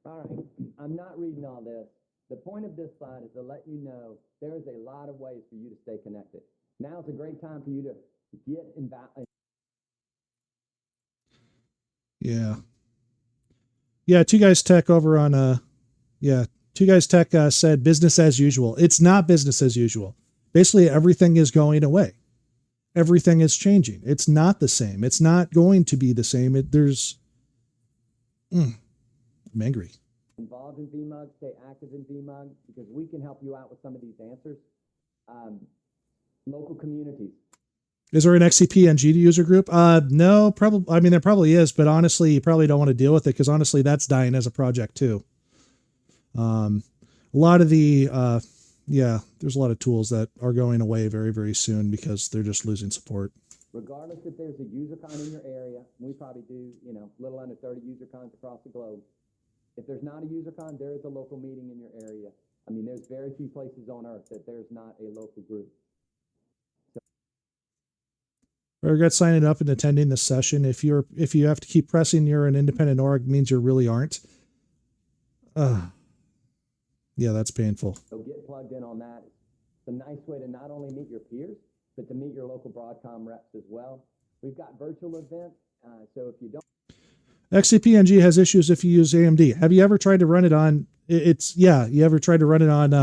All right, I'm not reading all this. The point of this slide is to let you know there is a lot of ways for you to stay connected. Now is a great time for you to get involved. Yeah. Yeah, Two Guys Tech over on Two Guys Tech said business as usual. It's not business as usual. Basically, everything is going away. Everything is changing. It's not the same. It's not going to be the same. I'm angry. Involved in VMUG, stay active in VMUG, because we can help you out with some of these answers. Local communities. Is there an XCP-NG user group? No, probably. I mean, there probably is, but honestly, you probably don't want to deal with it because honestly, that's dying as a project too. A lot of the, there's a lot of tools that are going away very, very soon because they're just losing support. Regardless if there's a UserCon in your area, we probably do, a little under 30 UserCons across the globe. If there's not a UserCon, there is a local meeting in your area. I mean, there's very few places on earth that there's not a local group. I regret signing up and attending this session. If you have to keep pressing you're an independent org, means you really aren't. Yeah, that's painful. So get plugged in on that. It's a nice way to not only meet your peers, but to meet your local Broadcom reps as well. We've got virtual events, so if you don't. XCP-NG has issues if you use AMD. Have you ever tried to run it on? You ever tried to run it on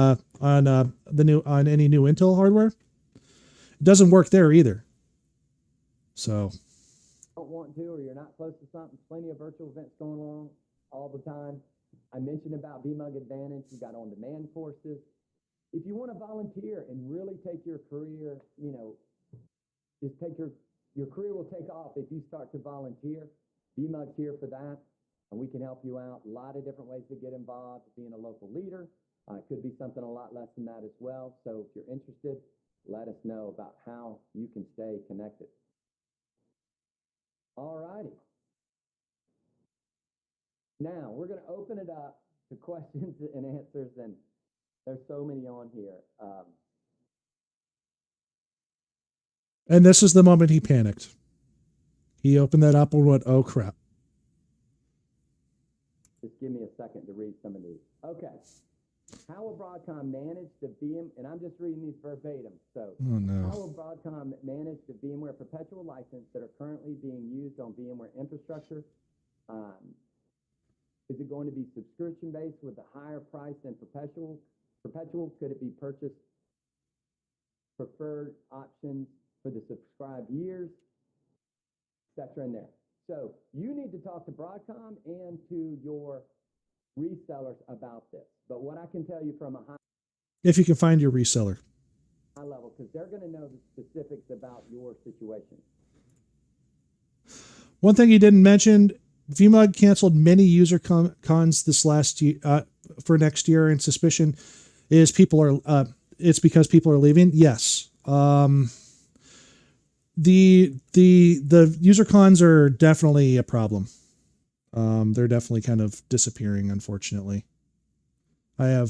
any new Intel hardware? It doesn't work there either. So. Don't want to, or you're not close to something. Plenty of virtual events going on all the time. I mentioned about VMUG Advantage. We got on-demand courses. If you want to volunteer and really take your career, just take your career will take off if you start to volunteer. VMUG's here for that, and we can help you out. A lot of different ways to get involved, being a local leader. It could be something a lot less than that as well. So if you're interested, let us know about how you can stay connected. All righty. Now, we're going to open it up to questions and answers, and there's so many on here. And this is the moment he panicked. He opened that up and went, oh, crap. Just give me a second to read some of these. Okay. How will Broadcom manage the VM, and I'm just reading these verbatim. So, oh, no. How will Broadcom manage the VMware perpetual license that are currently being used on VMware infrastructure? Is it going to be subscription-based with a higher price than perpetual? Could it be purchased preferred options for the subscribed years, etc. in there? So you need to talk to Broadcom and to your resellers about this. But what I can tell you from a high, if you can find your reseller, high level, because they're going to know the specifics about your situation. One thing you didn't mention, VMUG canceled many user cons this last year for next year, and suspicion is it's because people are leaving. Yes. The user cons are definitely a problem. They're definitely kind of disappearing, unfortunately. I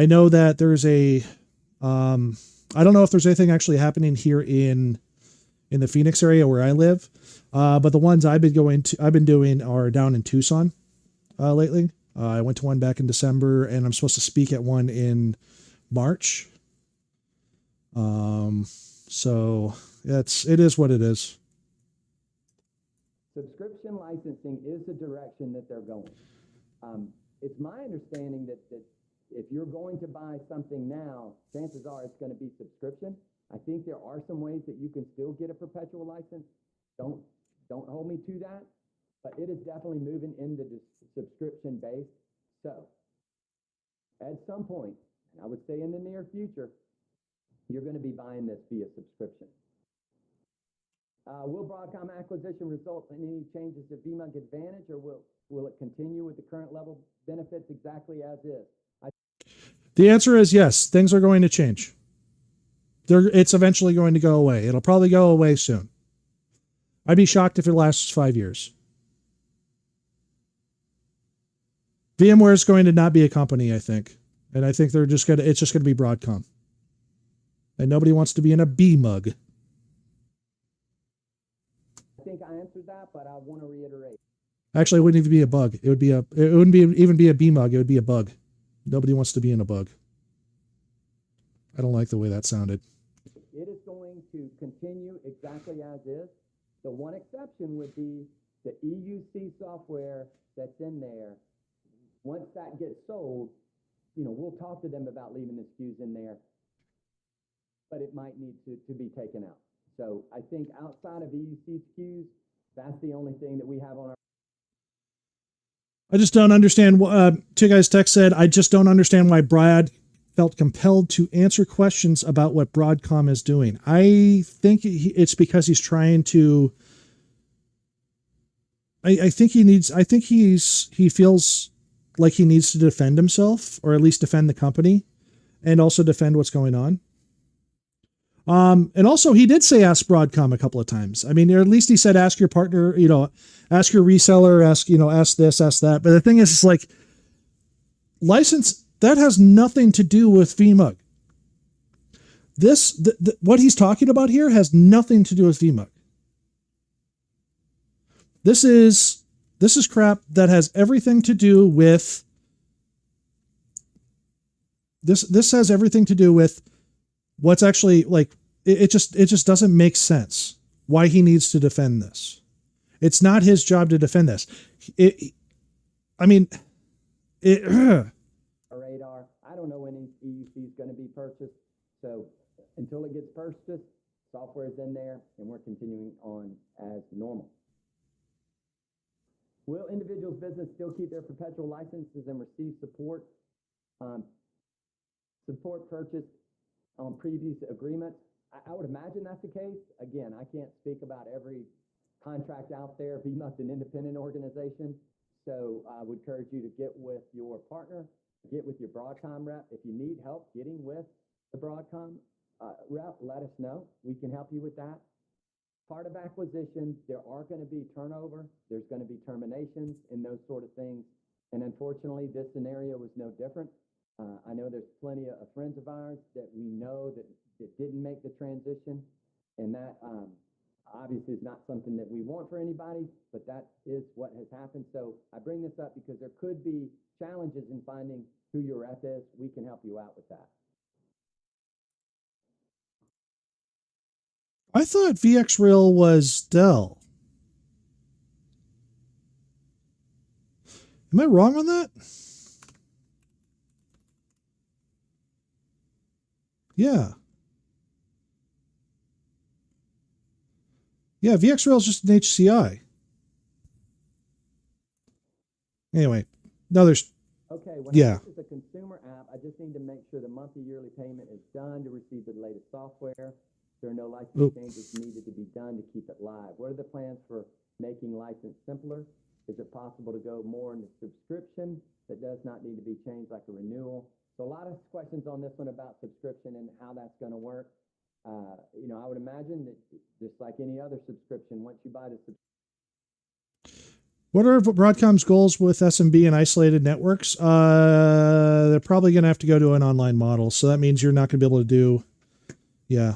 know that there's I don't know if there's anything actually happening here in the Phoenix area where I live. But the ones I've been doing are down in Tucson, lately. I went to one back in December, and I'm supposed to speak at one in March. So it is what it is. Subscription licensing is the direction that they're going. It's my understanding that if you're going to buy something now, chances are it's going to be subscription. I think there are some ways that you can still get a perpetual license. Don't hold me to that, but it is definitely moving into the subscription base. So at some point, and I would say in the near future, you're going to be buying this via subscription. Will Broadcom acquisition result in any changes to VMUG Advantage, or will it continue with the current level benefits exactly as is? The answer is yes. Things are going to change. It's eventually going to go away. It'll probably go away soon. I'd be shocked if it lasts 5 years. VMware is going to not be a company, I think. And I think it's just going to be Broadcom. And nobody wants to be in a VMUG. I think I answered that, but I want to reiterate. Actually, it wouldn't even be a bug. It wouldn't even be a VMUG. It would be a bug. Nobody wants to be in a bug. I don't like the way that sounded. It is going to continue exactly as is. The one exception would be the EUC software that's in there. Once that gets sold, we'll talk to them about leaving the SKUs in there, but it might need to be taken out. So I think outside of EUC SKUs, that's the only thing that we have on our. I just don't understand. Two guys text said, I just don't understand why Brad felt compelled to answer questions about what Broadcom is doing. I think it's because he's trying to. I think he feels like he needs to defend himself, or at least defend the company, and also defend what's going on. And also he did say ask Broadcom a couple of times. I mean, or at least he said ask your partner, ask your reseller, ask this, ask that. But the thing is, it's like license that has nothing to do with VMUG. What he's talking about here has nothing to do with VMUG. This is crap that has everything to do with this has everything to do with what's actually like it just doesn't make sense why he needs to defend this. It's not his job to defend this. Radar. I don't know when EUC is going to be purchased. So until it gets purchased, software is in there and we're continuing on as normal. Will individuals' business still keep their perpetual licenses and receive support? Support purchased on previous agreements? I would imagine that's the case. Again, I can't speak about every contract out there. VMUG's an independent organization. So I would encourage you to get with your partner, get with your Broadcom rep. If you need help getting with the Broadcom rep, let us know. We can help you with that. Part of acquisition, there are going to be turnover. There's going to be terminations and those sort of things. And unfortunately, this scenario was no different. I know there's plenty of friends of ours that we know that didn't make the transition. And that obviously is not something that we want for anybody, but that is what has happened. So I bring this up because there could be challenges in finding who your rep is. We can help you out with that. I thought VxRail was Dell. Am I wrong on that? Yeah. Yeah, VxRail is just an HCI. Anyway, no, there's. Okay, when yeah. this is a consumer app, I just need to make sure the monthly yearly payment is done to receive the latest software. There are no license changes needed to be done to keep it live. What are the plans for making license simpler? Is it possible to go more into subscription that does not need to be changed like a renewal? So a lot of questions on this one about subscription and how that's going to work. I would imagine that just like any other subscription, once you buy the subscription. What are Broadcom's goals with SMB and isolated networks? They're probably going to have to go to an online model. So that means you're not going to be able to do. Yeah.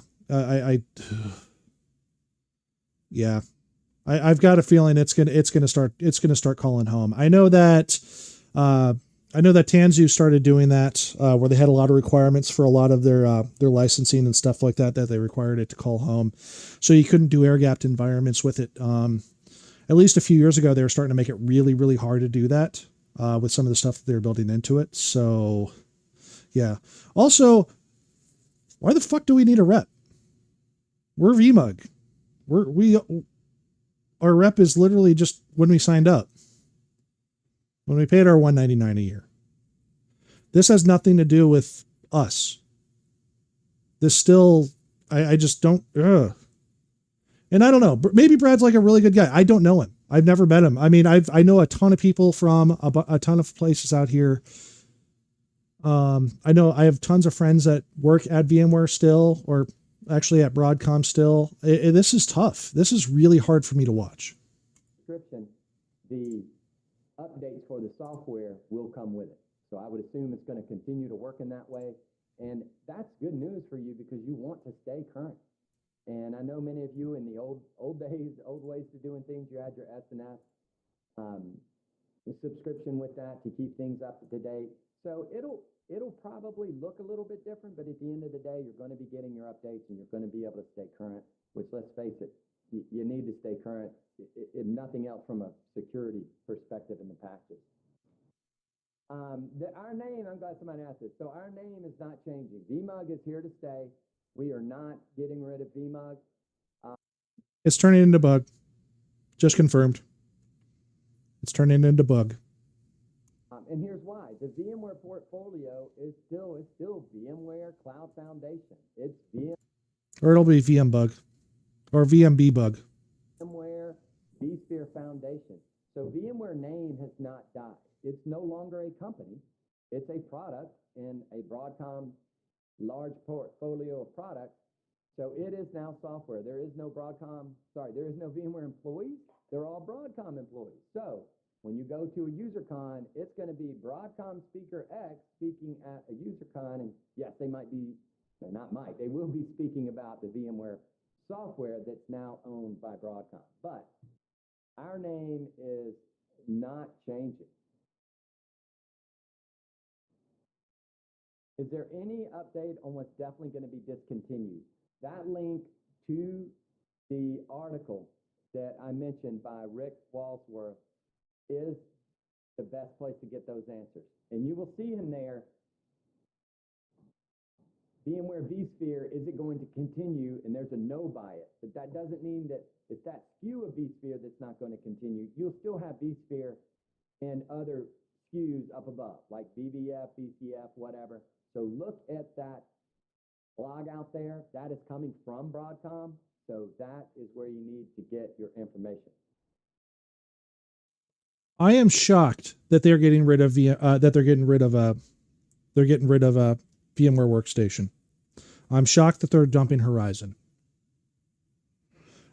I've got a feeling it's going to start calling home. I know that Tanzu started doing that, where they had a lot of requirements for a lot of their licensing and stuff like that they required it to call home. So you couldn't do air-gapped environments with it. At least a few years ago, they were starting to make it really, really hard to do that, with some of the stuff that they're building into it. So yeah. Also, why the fuck do we need a rep? We're VMUG. Our rep is literally just when we signed up, when we paid our $199 a year. This has nothing to do with us. This still, I just don't. And I don't know. Maybe Brad's like a really good guy. I don't know him. I've never met him. I mean, I know a ton of people from a ton of places out here. I know I have tons of friends that work at VMware still, or actually at Broadcom still. This is tough. This is really hard for me to watch. The updates for the software will come with it. So I would assume it's going to continue to work in that way. And that's good news for you because you want to stay current. And I know many of you in the old days, old ways of doing things, you had your S&S subscription with that to keep things up to date. So it'll probably look a little bit different, but at the end of the day, you're going to be getting your updates and you're going to be able to stay current, which, let's face it, you need to stay current, if nothing else from a security perspective in the patches. Our name, I'm glad somebody asked this. So our name is not changing. VMUG is here to stay. We are not getting rid of VMUG. It's turning into bug. Just confirmed. It's turning into bug. And here's why. The VMware portfolio is still VMware Cloud Foundation. It's Or it'll be VM bug. Or VMB bug. VMware vSphere Foundation. So VMware name has not died. It's no longer a company. It's a product in a Broadcom large portfolio of products. So it is now software. There is no VMware employees. They're all Broadcom employees. So when you go to a UserCon, it's going to be Broadcom Speaker X speaking at a UserCon. And yes, they will be speaking about the VMware software that's now owned by Broadcom. But our name is not changing. Is there any update on what's definitely going to be discontinued? That link to the article that I mentioned by Rick Walsworth is the best place to get those answers. And you will see in there, VMware vSphere, is it going to continue? And there's a no by it. But that doesn't mean that it's that SKU of vSphere that's not going to continue. You'll still have vSphere and other SKUs up above, like VBF, VCF, whatever. So look at that blog out there. That is coming from Broadcom. So that is where you need to get your information. I am shocked that they're getting rid of VMware Workstation. I'm shocked that they're dumping Horizon.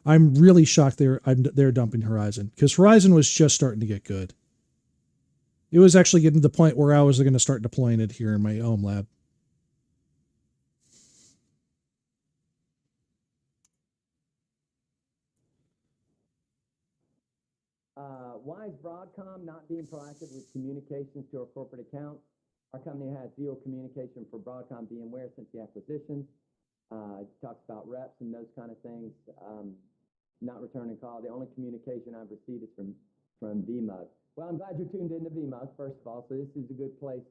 I'm really shocked they're dumping Horizon, because Horizon was just starting to get good. It was actually getting to the point where I was going to start deploying it here in my home lab. Why is Broadcom not being proactive with communications to our corporate accounts? Our company has zero communication for Broadcom VMware since the acquisition. It talks about reps and those kind of things, not returning call. The only communication I've received is from VMUG. Well, I'm glad you're tuned into VMUG, first of all, so this is a good place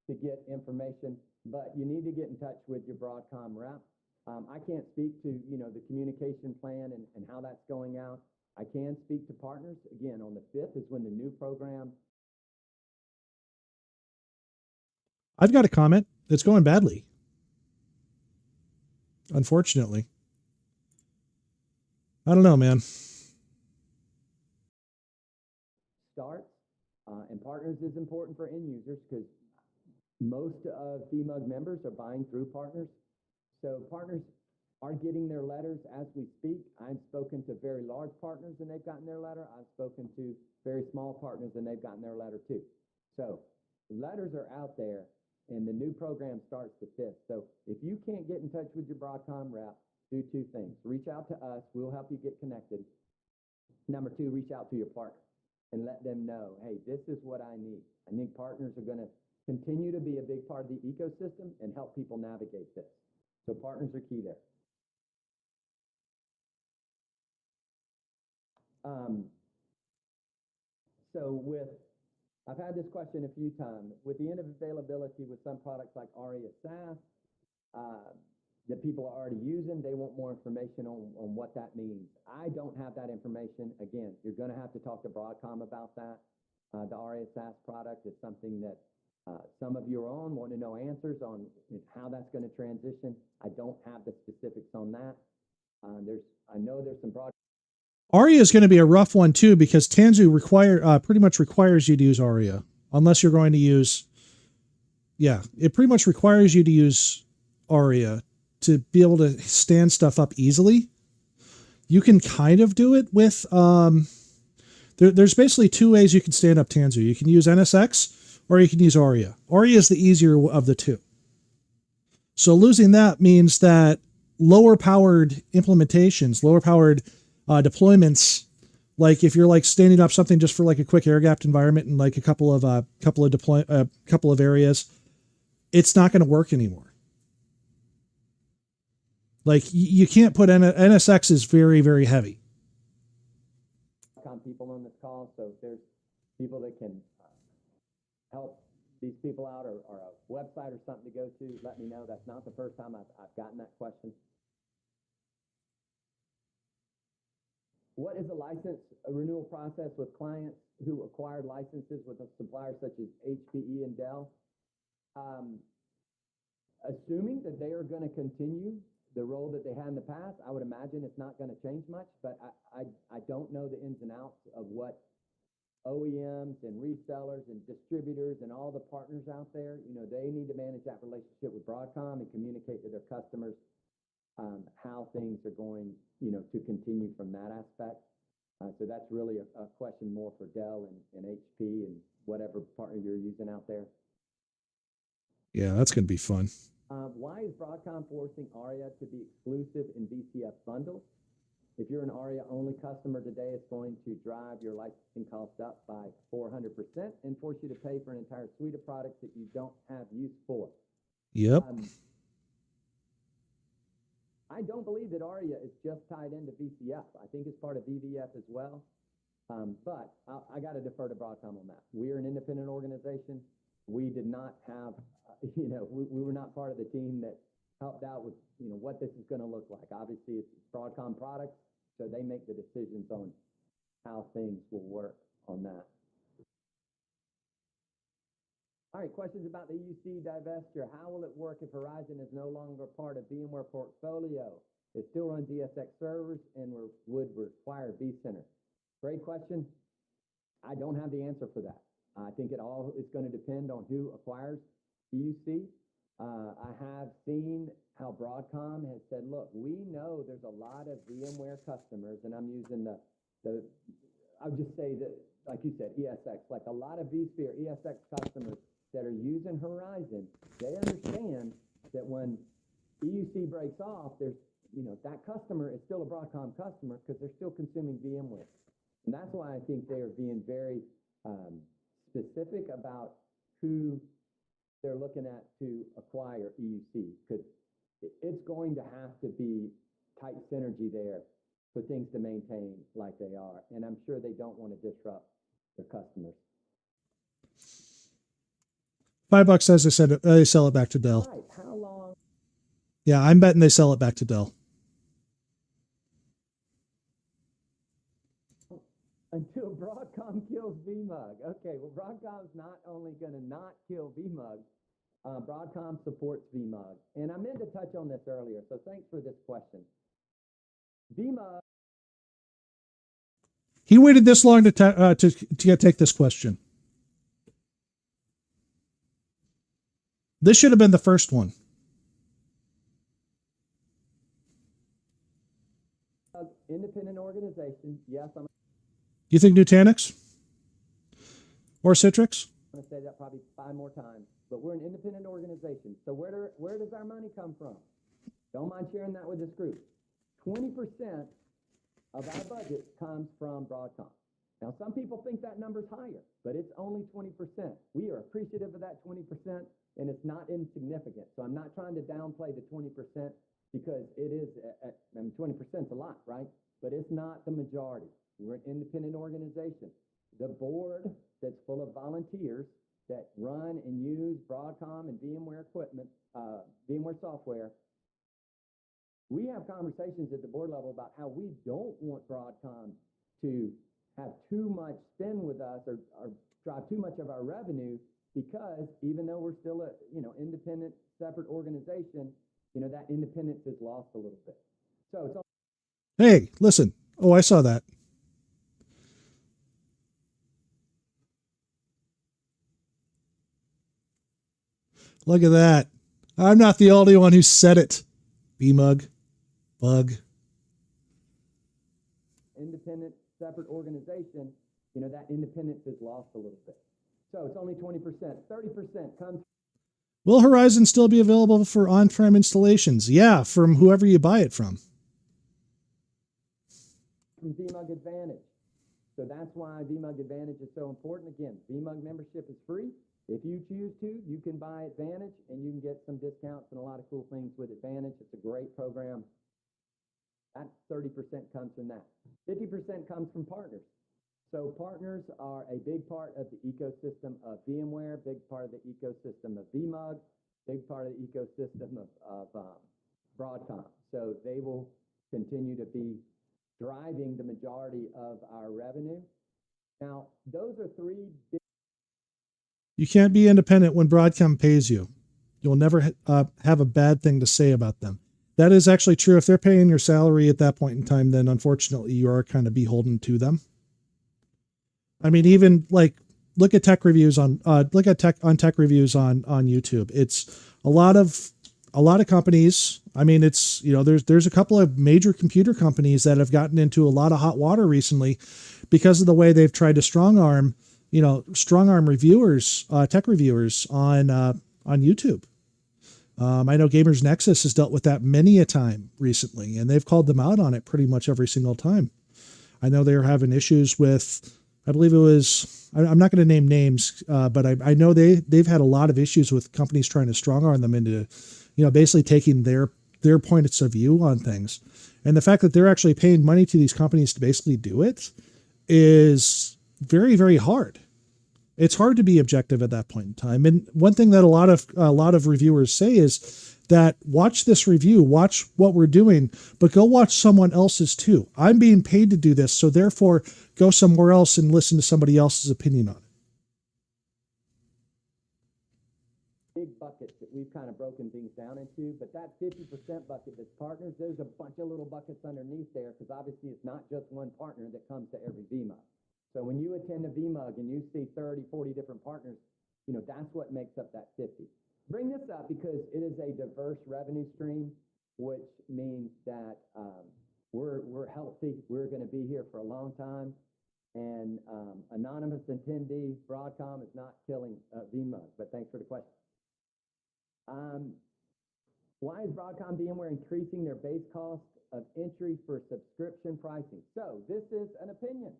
to get information, but you need to get in touch with your Broadcom rep. I can't speak to, the communication plan and how that's going out. I can speak to partners. Again, on the 5th is when the new program. I've got a comment. It's going badly, unfortunately. I don't know, man. Starts and partners is important for end users, because most of VMUG members are buying through partners. So partners are getting their letters as we speak. I've spoken to very large partners and they've gotten their letter. I've spoken to very small partners and they've gotten their letter too. So letters are out there, and the new program starts the 5th. So if you can't get in touch with your Broadcom rep, do two things. Reach out to us. We'll help you get connected. Number 2, reach out to your partner and let them know, hey, this is what I need. I think partners are going to continue to be a big part of the ecosystem and help people navigate this. So partners are key there. I've had this question a few times. With the end of availability with some products like ARIA SaaS that people are already using, they want more information on what that means. I don't have that information. Again, you're going to have to talk to Broadcom about that. The ARIA SaaS product is something that some of you are on, want to know answers on how that's going to transition. I don't have the specifics on that. I know there's some broad. ARIA is going to be a rough one too, because Tanzu pretty much requires you to use ARIA, unless you're going to use. Yeah, it pretty much requires you to use ARIA to be able to stand stuff up easily. You can kind of do it with. There's basically 2 ways you can stand up Tanzu. You can use NSX or you can use ARIA. ARIA is the easier of the two. So losing that means that lower powered implementations, lower powered deployments Like if you're like standing up something just for like a quick air gapped environment in like a couple of areas, it's not going to work anymore. Like you can't put NSX is very, very heavy. People on this call, so if there's people that can help these people out, or a website or something to go to, let me know. That's not the first time I've gotten that question. What is a renewal process with clients who acquired licenses with a supplier such as HPE and Dell? Assuming that they are going to continue the role that they had in the past, I would imagine it's not going to change much, but I don't know the ins and outs of what OEMs and resellers and distributors and all the partners out there, they need to manage that relationship with Broadcom and communicate to their customers how things are going, to continue from that aspect. So that's really a question more for Dell and HP and whatever partner you're using out there. Yeah, that's going to be fun. Why is Broadcom forcing ARIA to be exclusive in VCF bundles? If you're an ARIA-only customer today, it's going to drive your licensing cost up by 400% and force you to pay for an entire suite of products that you don't have use for. Yep. I don't believe that ARIA is just tied into VCF. I think it's part of VVF as well. But I got to defer to Broadcom on that. We are an independent organization. We did not have, we were not part of the team that helped out with, what this is going to look like. Obviously, it's Broadcom products, so they make the decisions on how things will work on that. All right, questions about the EUC divestiture. How will it work if Horizon is no longer part of VMware portfolio? It still runs ESX servers and would require vCenter. Great question. I don't have the answer for that. I think it all is going to depend on who acquires EUC. I have seen how Broadcom has said, look, we know there's a lot of VMware customers, and I'm using I'll just say that, like you said, ESX, like a lot of vSphere ESX customers that are using Horizon, they understand that when EUC breaks off, there's, that customer is still a Broadcom customer because they're still consuming VMware. And that's why I think they are being very specific about who they're looking at to acquire EUC, because it's going to have to be tight synergy there for things to maintain like they are. And I'm sure they don't want to disrupt their customers. $5 says they sell it back to Dell. Right. How long? Yeah, I'm betting they sell it back to Dell. Until Broadcom kills VMUG. Okay, well, Broadcom's not only going to not kill VMUG, Broadcom supports VMUG. And I meant to touch on this earlier, so thanks for this question. VMUG. He waited this long to take this question. This should have been the first one. Independent organization. Yes, I'm You think Nutanix? Or Citrix? going to say that probably 5 more times. But we're an independent organization. So where does our money come from? Don't mind sharing that with this group. 20% of our budget comes from Broadcom. Now, some people think that number's higher, but it's only 20%. We are appreciative of that 20%, and it's not insignificant. So I'm not trying to downplay the 20% because it is, 20% is a lot, right? But it's not the majority. We're an independent organization. The board that's full of volunteers that run and use Broadcom and VMware equipment, VMware software, we have conversations at the board level about how we don't want Broadcom to have too much spend with us or drive too much of our revenue, because even though we're still a independent, separate organization, that independence is lost a little bit. So it's all. Hey, listen. Oh, I saw that. Look at that. I'm not the only one who said it. VMUG. Bug. Independent, separate organization, that independence is lost a little bit. So it's only 20%. 30% comes. Will Horizon still be available for on-prem installations? Yeah, from whoever you buy it from. From VMUG Advantage. So that's why VMUG Advantage is so important. Again, VMUG membership is free. If you choose to, you can buy Advantage and you can get some discounts and a lot of cool things with Advantage. It's a great program. That 30% comes from that. 50% comes from partners. So partners are a big part of the ecosystem of VMware, big part of the ecosystem of VMUG, big part of the ecosystem of Broadcom. So they will continue to be driving the majority of our revenue. Now, those are three big. You can't be independent when Broadcom pays you. You'll never have a bad thing to say about them. That is actually true. If they're paying your salary at that point in time, then unfortunately you are kind of beholden to them. I mean, even like look at tech reviews on tech reviews on YouTube. It's a lot of companies. I mean, it's, you know, there's a couple of major computer companies that have gotten into a lot of hot water recently because of the way they've tried to strong arm reviewers, tech reviewers on YouTube. I know Gamers Nexus has dealt with that many a time recently, and they've called them out on it pretty much every single time. I know they were having issues with, I believe it was, I'm not going to name names, but I know they've had a lot of issues with companies trying to strong arm them into, you know, basically taking their points of view on things. And the fact that they're actually paying money to these companies to basically do it is very, very hard. It's hard to be objective at that point in time. And one thing that a lot of reviewers say is that watch this review, watch what we're doing, but go watch someone else's too. I'm being paid to do this, so therefore go somewhere else and listen to somebody else's opinion on it. Big buckets that we've kind of broken things down into, but that 50% bucket that's partners, there's a bunch of little buckets underneath there, because obviously it's not just one partner that comes to every VMUG. So when you attend a VMUG and you see 30, 40 different partners, you know, that's what makes up that 50. Bring this up because it is a diverse revenue stream, which means that we're healthy. We're going to be here for a long time. And anonymous attendee, Broadcom is not killing VMUG, but thanks for the question. Why is Broadcom VMware increasing their base cost of entry for subscription pricing? So this is an opinion.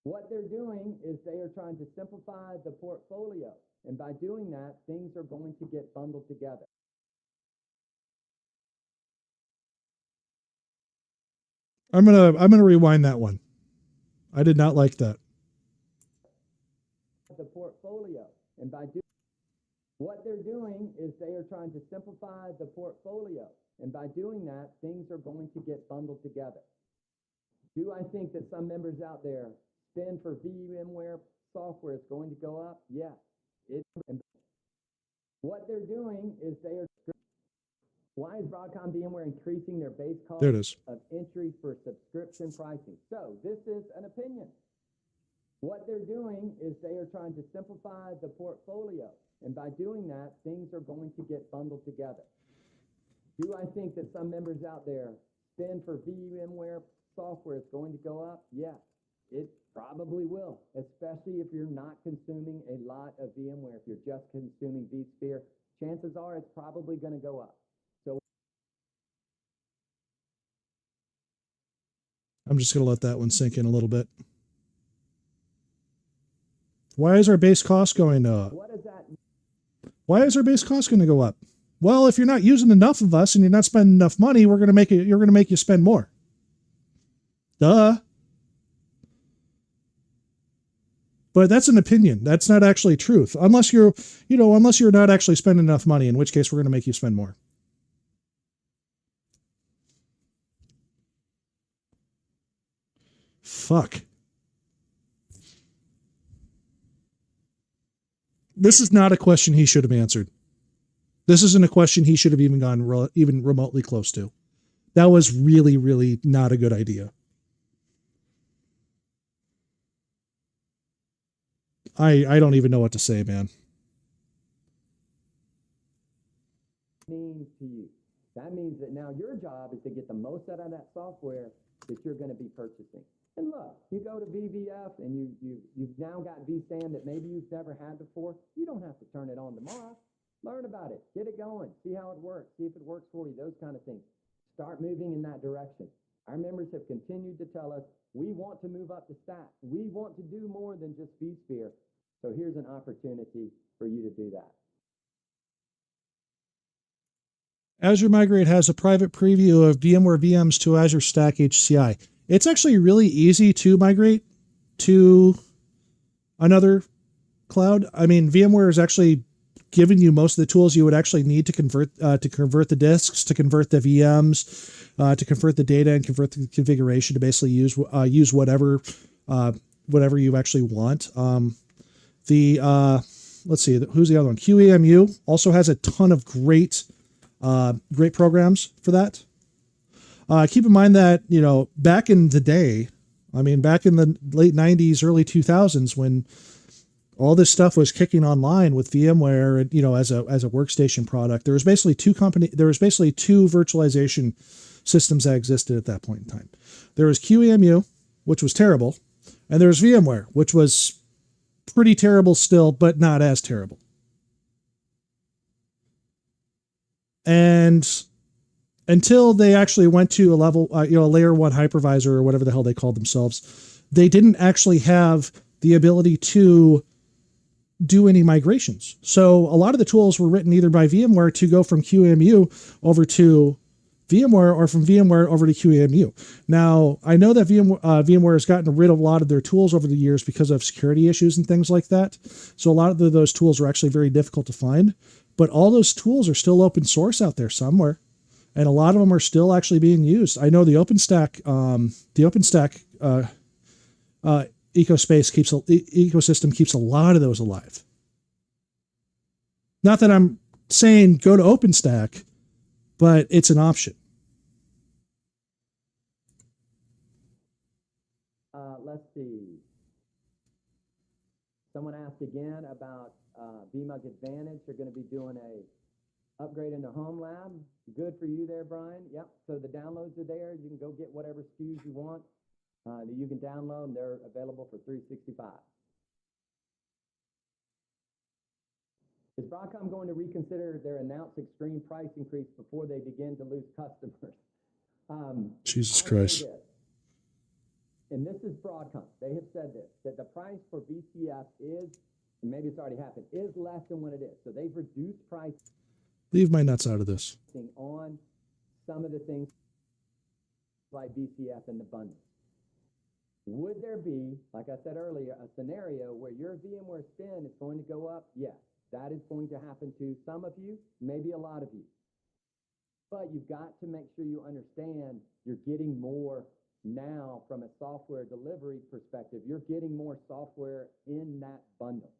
What they're doing is they are trying to simplify the portfolio. And by doing that, things are going to get bundled together. I'm gonna rewind that one. I did not like that. The portfolio. And by doing what they're doing is they are trying to simplify the portfolio. And by doing that, things are going to get bundled together. Do I think that some members out there spend for VMware software is going to go up? Yes. What they're doing is they are. Why is Broadcom VMware increasing their base cost There it is. of entry for subscription pricing? So this is an opinion. What they're doing is they are trying to simplify the portfolio. And by doing that, things are going to get bundled together. Do I think that some members out there spend for VMware software is going to go up? Yes. It probably will, especially if you're not consuming a lot of VMware. If you're just consuming vSphere, chances are it's probably going to go up. So I'm just going to let that one sink in a little bit. Why is our base cost going up? what does that mean? Why is our base cost going to go up? Well, if you're not using enough of us and you're not spending enough money, you're going to make you spend more. Duh. But that's an opinion. That's not actually truth. Unless you're not actually spending enough money, in which case we're going to make you spend more. Fuck. This is not a question he should have answered. This isn't a question he should have even gone even remotely close to. That was really, really not a good idea. I don't even know what to say, man. Means to you. That means that now your job is to get the most out of that software that you're going to be purchasing. And look, you go to VVF and you've now got vSAN that maybe you've never had before. You don't have to turn it on tomorrow. Learn about it. Get it going. See how it works. See if it works for you. Those kind of things. Start moving in that direction. Our members have continued to tell us We want to move up the stack. We want to do more than just vSphere. So here's an opportunity for you to do that. Azure Migrate has a private preview of VMware VMs to Azure Stack HCI. It's actually really easy to migrate to another cloud. I mean, VMware is actually giving you most of the tools you would actually need to convert the disks, to convert the VMs, to convert the data and convert the configuration to basically use whatever you actually want. Let's see, who's the other one? QEMU also has a ton of great programs for that. Keep in mind that, back in the day, I mean, back in the late 90s, early 2000s, when all this stuff was kicking online with VMware, as a workstation product, there was basically two virtualization systems that existed at that point in time. There was QEMU, which was terrible, and there was VMware, which was pretty terrible still, but not as terrible. And until they actually went to a level, a layer one hypervisor or whatever the hell they called themselves, they didn't actually have the ability to do any migrations. So a lot of the tools were written either by VMware to go from QEMU over to VMware or from VMware over to QEMU. Now, I know that VMware has gotten rid of a lot of their tools over the years because of security issues and things like that. So a lot of those tools are actually very difficult to find, but all those tools are still open source out there somewhere. And a lot of them are still actually being used. I know the OpenStack ecosystem keeps a lot of those alive. Not that I'm saying go to OpenStack, but it's an option. Let's see. Someone asked again about VMUG Advantage. They're going to be doing a upgrade into Home Lab. Good for you there, Brian. Yep. So the downloads are there. You can go get whatever SKUs you want that you can download, and they're available for $365. Is Broadcom going to reconsider their announced extreme price increase before they begin to lose customers? Jesus Christ. And this is Broadcom. They have said this, that the price for VCF is, and maybe it's already happened, is less than what it is. So they've reduced price. Leave my nuts out of this. On some of the things like VCF and the bundle. Would there be, like I said earlier, a scenario where your VMware spend is going to go up? Yes, that is going to happen to some of you, maybe a lot of you. But you've got to make sure you understand you're getting more now from a software delivery perspective. You're getting more software in that bundle.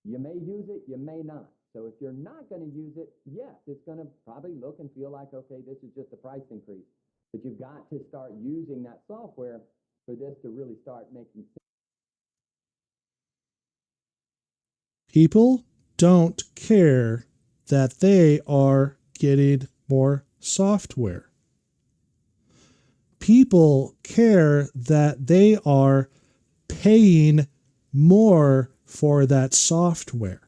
You may use it, you may not. So if you're not going to use it, yes, it's going to probably look and feel like, okay, this is just a price increase. But you've got to start using that software for this to really start making sense. People don't care that they are getting more software. People care that they are paying more for that software.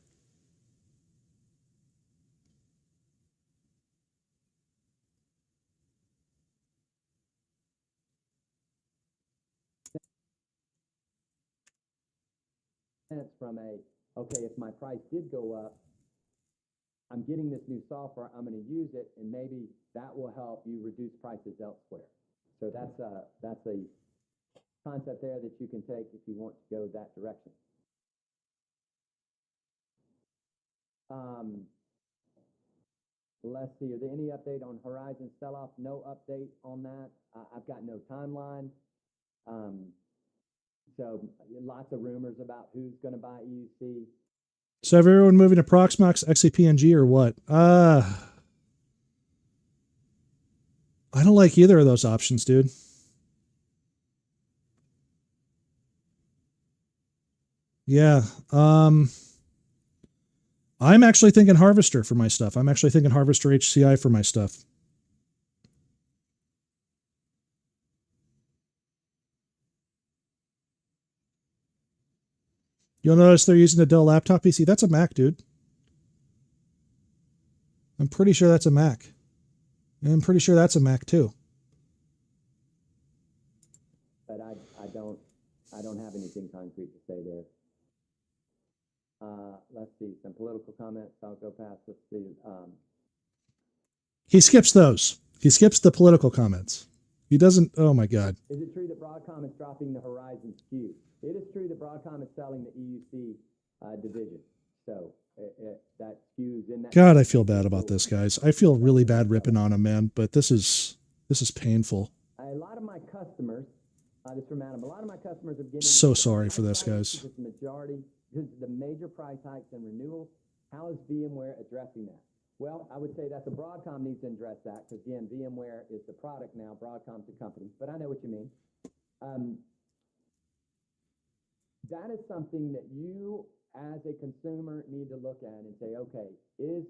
From okay, if my price did go up, I'm getting this new software, I'm going to use it, and maybe that will help you reduce prices elsewhere. So that's a concept there that you can take if you want to go that direction. Let's see, is there any update on Horizon sell-off? No update on that. I've got no timeline. So lots of rumors about who's going to buy EUC. So everyone moving to Proxmox, XAPNG, or what? I don't like either of those options, dude. Yeah. I'm actually thinking Harvester for my stuff. I'm actually thinking Harvester HCI for my stuff. You'll notice they're using the Dell laptop PC. That's a Mac, dude. I'm pretty sure that's a Mac. And I'm pretty sure that's a Mac too. But I I don't have anything concrete to say there. Let's see, some political comments. I'll go past. Let's see. He skips those. He skips the political comments. He doesn't. Oh my God. Is it true that Broadcom is dropping the Horizon SKU? It is true that Broadcom is selling the EUC division. So that SKU's in that. God, I feel bad about this, guys. I feel really bad ripping on him, man. But this is painful. A lot of my customers, this is from Adam. A lot of my customers are getting So sorry for this, guys. Because the major price hikes and renewals. How is VMware addressing that? Well, I would say that the Broadcom needs to address that because, again, VMware is the product now. Broadcom's the company. But I know what you mean. That is something that you, as a consumer, need to look at and say, okay,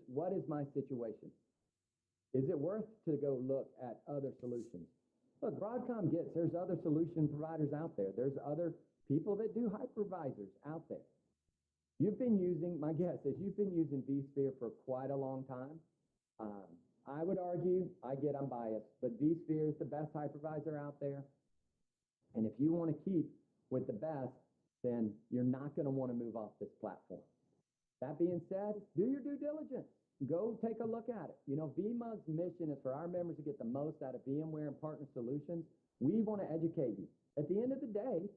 what is my situation? Is it worth to go look at other solutions? Look, Broadcom there's other solution providers out there. There's other people that do hypervisors out there. My guess is you've been using vSphere for quite a long time. I would argue, I'm biased, but vSphere is the best hypervisor out there. And if you want to keep with the best, then you're not going to want to move off this platform. That being said, do your due diligence. Go take a look at it. VMUG's mission is for our members to get the most out of VMware and partner solutions. We want to educate you. At the end of the day,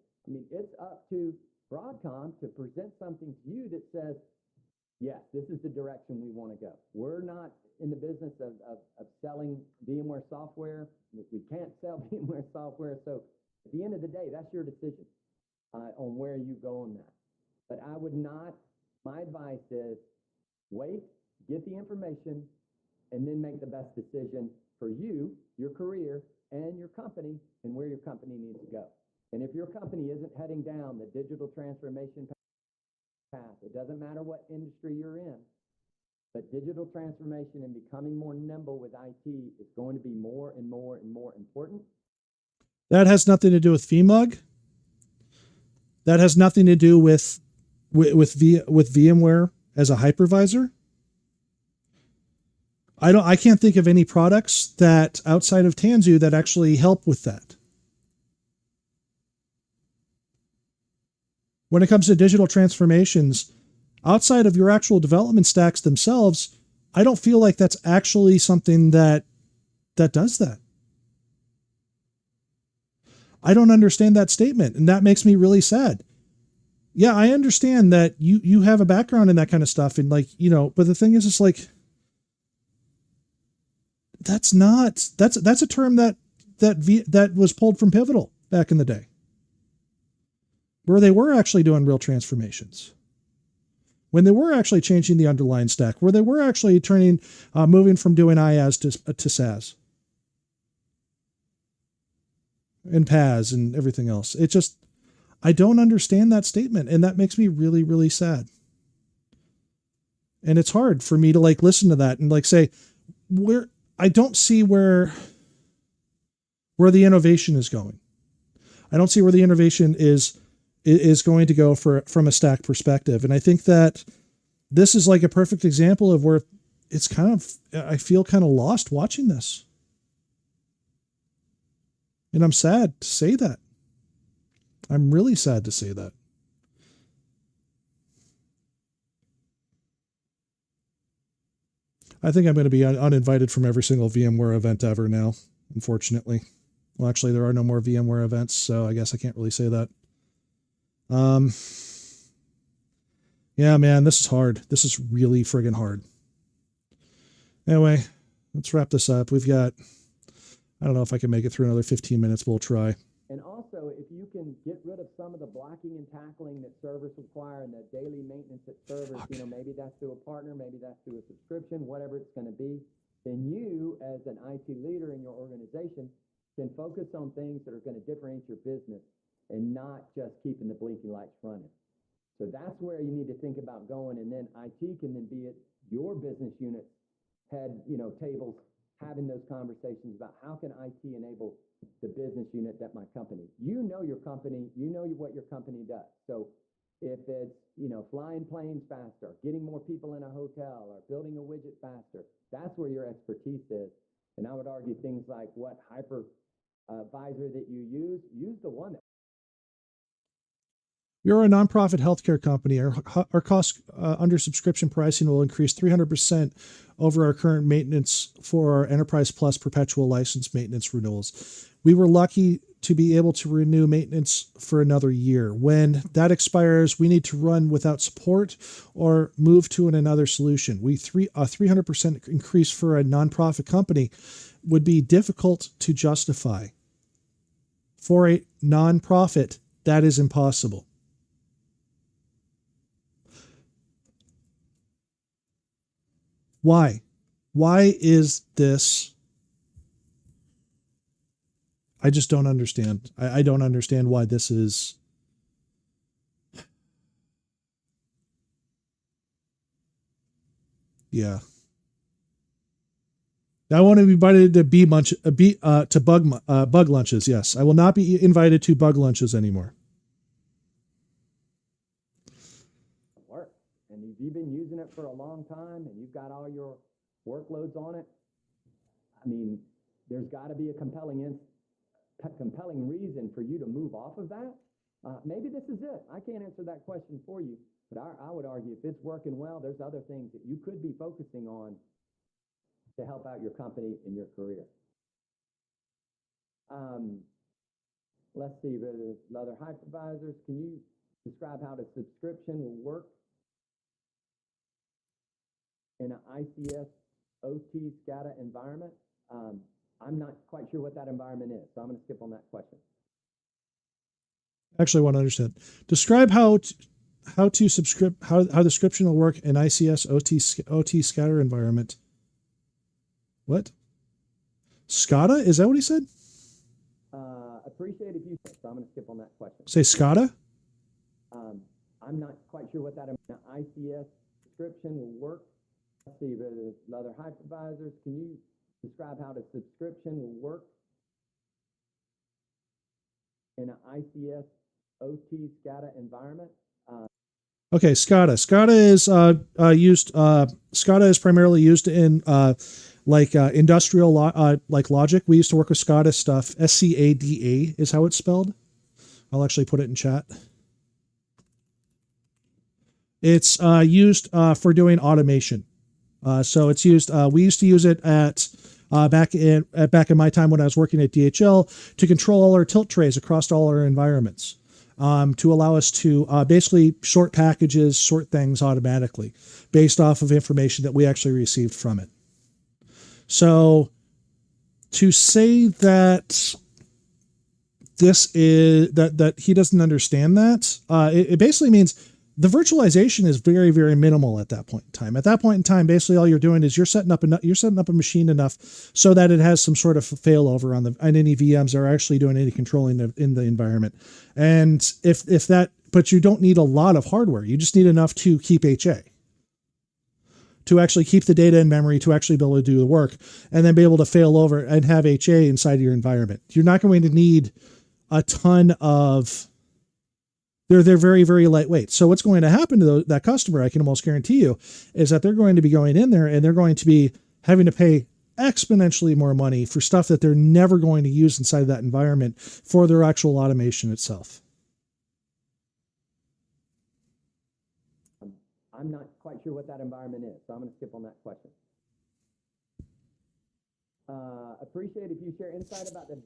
it's up to Broadcom to present something to you that says, yes, this is the direction we want to go. We're not in the business of selling VMware software. We can't sell VMware software. So at the end of the day, that's your decision on where you go on that. But my advice is wait, get the information, and then make the best decision for you, your career, and your company, and where your company needs to go. And if your company isn't heading down the digital transformation path, it doesn't matter what industry you're in, but digital transformation and becoming more nimble with IT is going to be more and more and more important. That has nothing to do with VMUG. That has nothing to do with VMware as a hypervisor. I can't think of any products that outside of Tanzu that actually help with that. When it comes to digital transformations, outside of your actual development stacks themselves, I don't feel like that's actually something that does that. I don't understand that statement, and that makes me really sad. Yeah, I understand that you have a background in that kind of stuff, and but the thing is, it's like that's a term that was pulled from Pivotal back in the day, where they were actually doing real transformations, when they were actually changing the underlying stack, where they were actually moving from doing IaaS to SaaS and PaaS and everything else. I don't understand that statement, and that makes me really, really sad. And it's hard for me to listen to that and say, I don't see where the innovation is going. I don't see where the innovation is going to go from a stack perspective. And I think that this is a perfect example of where it's I feel kind of lost watching this. And I'm sad to say that. I'm really sad to say that. I think I'm going to be uninvited from every single VMware event ever now, unfortunately. Well, actually, there are no more VMware events, so I guess I can't really say that. Yeah, man, this is hard. This is really friggin' hard. Anyway, let's wrap this up. I don't know if I can make it through another 15 minutes. We'll try. And also, if you can get rid of some of the blocking and tackling that servers require and the daily maintenance that servers, maybe that's through a partner, maybe that's through a subscription, whatever it's going to be, then you, as an IT leader in your organization, can focus on things that are going to differentiate your business and not just keeping the blinking lights running. So that's where you need to think about going, and then IT can then be at your business unit head, tables, having those conversations about how can IT enable the business unit that my company. You know your company, what your company does. So if it's, flying planes faster, getting more people in a hotel, or building a widget faster, that's where your expertise is. And I would argue things like what hypervisor that you use the one that We are a nonprofit healthcare company. Our cost under subscription pricing will increase 300% over our current maintenance for our Enterprise Plus perpetual license maintenance renewals. We were lucky to be able to renew maintenance for another year. When that expires, we need to run without support or move to another solution. A 300% increase for a nonprofit company would be difficult to justify. For a nonprofit, that is impossible. Why? Why is this? I just don't understand. I don't understand why this is. Yeah. I want to be invited to bug lunches. Yes, I will not be invited to bug lunches anymore. Work. And if you've been using it for a long time and you've got all your workloads on it, I mean, there's got to be a compelling reason for you to move off of that. Maybe this is it. I can't answer that question for you, but I would argue if it's working well, there's other things that you could be focusing on to help out your company and your career. Let's see, the other hypervisors, can you describe how the subscription will work in an ICS OT SCADA environment? I'm not quite sure what that environment is, so I'm going to skip on that question. Actually, I want to understand. Describe how the subscription will work in ICS OT SCADA environment. What? SCADA? Is that what he said? Appreciate if you said, so I'm going to skip on that question. Say SCADA? I'm not quite sure what that ICS subscription will work. Let's see, the other hypervisors, can you describe how the subscription will work in an ICS OT SCADA environment? Okay, SCADA. SCADA is primarily used in industrial like logic. We used to work with SCADA stuff. SCADA is how it's spelled. I'll actually put it in chat. It's used for doing automation. So it's used. We used to use it at back in my time when I was working at DHL to control all our tilt trays across all our environments. To allow us to basically sort packages, sort things automatically based off of information that we actually received from it. So to say that this is that he doesn't understand that, it basically means the virtualization is very, very minimal at that point in time. At that point in time, basically all you're doing is you're setting up a machine enough so that it has some sort of failover on any VMs that are actually doing any controlling in the environment. And but you don't need a lot of hardware. You just need enough to keep HA, to actually keep the data in memory, to actually be able to do the work, and then be able to fail over and have HA inside of your environment. You're not going to need a ton of. They're very, very lightweight. So what's going to happen to that customer, I can almost guarantee you, is that they're going to be going in there and they're going to be having to pay exponentially more money for stuff that they're never going to use inside of that environment for their actual automation itself. I'm not quite sure what that environment is, so I'm going to skip on that question. Appreciate if you share insight about the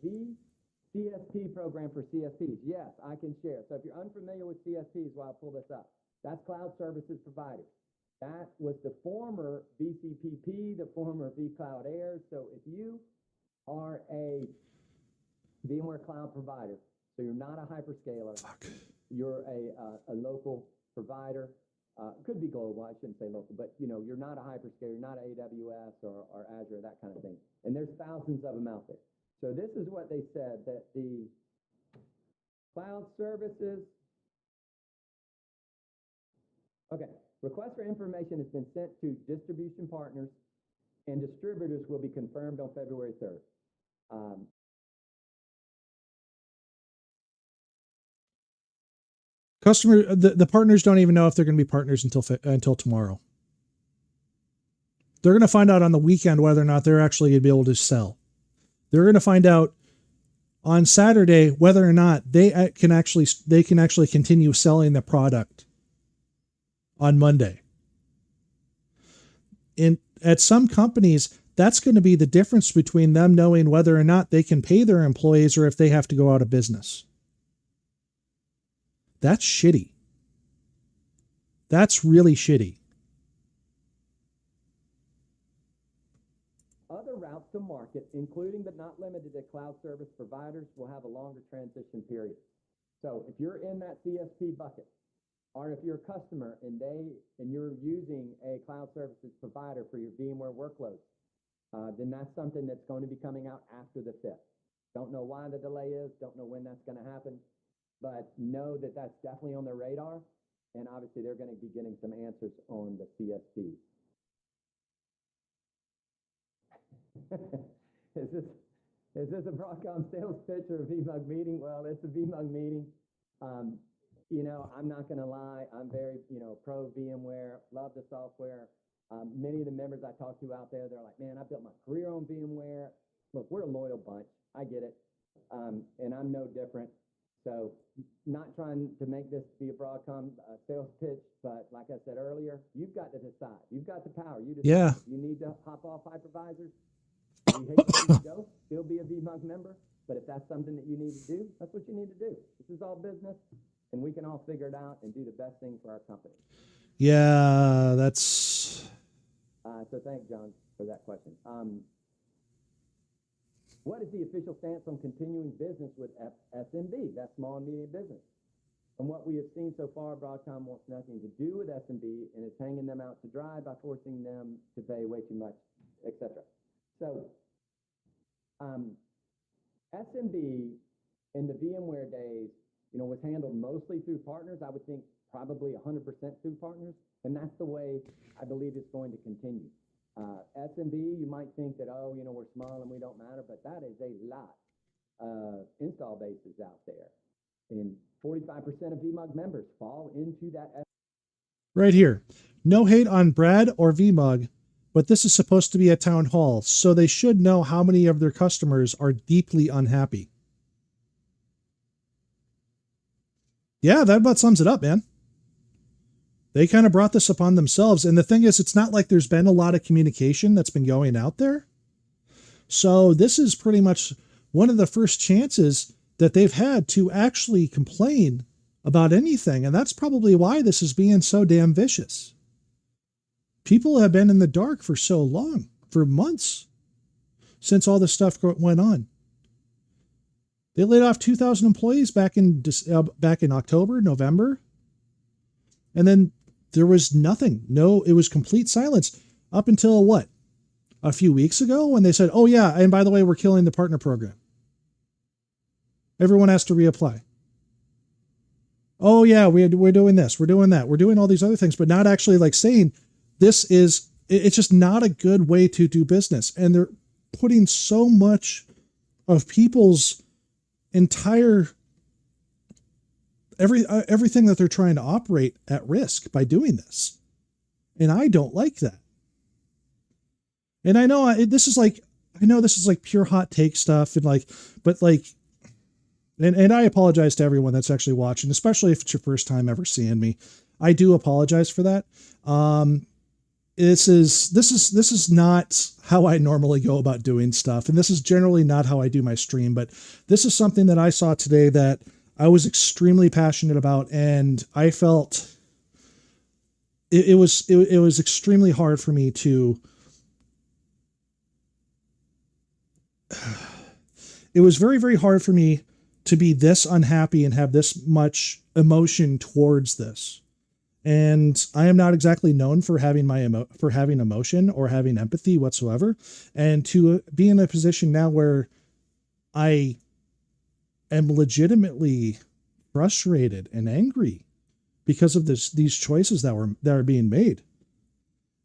CSP program for CSPs. Yes, I can share. So if you're unfamiliar with CSPs, while I pull this up, that's Cloud Services Provider. That was the former VCPP, the former vCloud Air. So if you are a VMware Cloud provider, so you're not a hyperscaler, you're a local provider, could be global, I shouldn't say local, but you're not a hyperscaler, you're not AWS or Azure, that kind of thing. And there's thousands of them out there. So this is what they said, that the cloud services, request for information has been sent to distribution partners, and distributors will be confirmed on February 3rd. The partners don't even know if they're going to be partners until tomorrow. They're going to find out on the weekend whether or not they're actually going to be able to sell. They're going to find out on Saturday whether or not they can actually continue selling the product on Monday. At some companies, that's going to be the difference between them knowing whether or not they can pay their employees or if they have to go out of business. That's shitty. That's really shitty. Other routes to market, including but not limited to cloud service providers, will have a longer transition period. So if you're in that CSP bucket, or if you're a customer and you're using a cloud services provider for your VMware workloads, then that's something that's going to be coming out after the 5th. Don't know why the delay is, don't know when that's going to happen, but know that that's definitely on their radar, and obviously they're going to be getting some answers on the CSP. Is this a Broadcom sales pitch or a VMUG meeting? Well, it's a VMUG meeting. I'm not going to lie. I'm very, pro VMware, love the software. Many of the members I talk to out there, they're like, man, I built my career on VMware. Look, we're a loyal bunch. I get it. And I'm no different. So not trying to make this be a Broadcom sales pitch, but like I said earlier, you've got to decide. You've got the power. You decide. Yeah. You need to hop off hypervisors. We hate to see you go. Still be a VMUG member. But if that's something that you need to do, that's what you need to do. This is all business, and we can all figure it out and do the best thing for our company. Yeah, that's... So thanks, John, for that question. What is the official stance on continuing business with SMB, that's small and medium business? From what we have seen so far, Broadcom wants nothing to do with SMB and is hanging them out to dry by forcing them to pay way too much, etc. So SMB in the VMware days, was handled mostly through partners. I would think probably 100% through partners, and that's the way I believe it's going to continue. SMB, you might think that, we're small and we don't matter, but that is a lot of install bases out there. And 45% of VMUG members fall into that. Right here. No hate on Brad or VMUG, but this is supposed to be a town hall, so they should know how many of their customers are deeply unhappy. Yeah, that about sums it up, man. They kind of brought this upon themselves. And the thing is, it's not like there's been a lot of communication that's been going out there. So this is pretty much one of the first chances that they've had to actually complain about anything. And that's probably why this is being so damn vicious. People have been in the dark for so long, for months, since all this stuff went on. They laid off 2,000 employees back in October, November. And then there was nothing. No, it was complete silence up until what? A few weeks ago when they said, oh yeah, and by the way, we're killing the partner program. Everyone has to reapply. Oh yeah, we're doing this, we're doing that, we're doing all these other things, but not actually like saying it's just not a good way to do business. And they're putting so much of people's entire everything that they're trying to operate at risk by doing this. And I don't like that. And I know this is like pure hot take stuff and and I apologize to everyone that's actually watching, especially if it's your first time ever seeing me. I do apologize for that. This is not how I normally go about doing stuff. And this is generally not how I do my stream, but this is something that I saw today that I was extremely passionate about, and I felt it was extremely hard for me to. It was very, very hard for me to be this unhappy and have this much emotion towards this. And I am not exactly known for having having emotion or having empathy whatsoever. And to be in a position now where I am legitimately frustrated and angry because of these choices that are being made.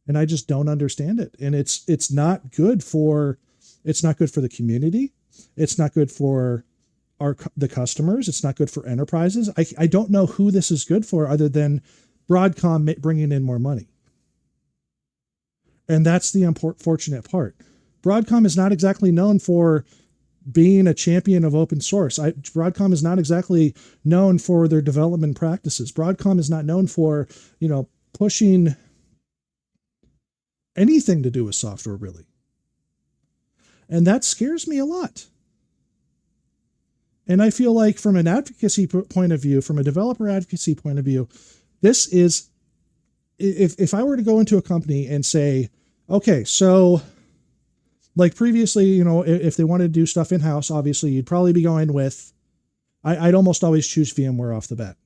And I just don't understand it. And it's not good for the community. It's not good for the customers. It's not good for enterprises. I don't know who this is good for other than Broadcom bringing in more money. And that's the unfortunate part. Broadcom is not exactly known for being a champion of open source. Broadcom is not exactly known for their development practices. Broadcom is not known for, pushing anything to do with software, really. And that scares me a lot. And I feel like from an advocacy point of view, from a developer advocacy point of view, this is, if I were to go into a company and say, okay, so like previously, if they wanted to do stuff in-house, obviously you'd probably be going with, I'd almost always choose VMware off the bat.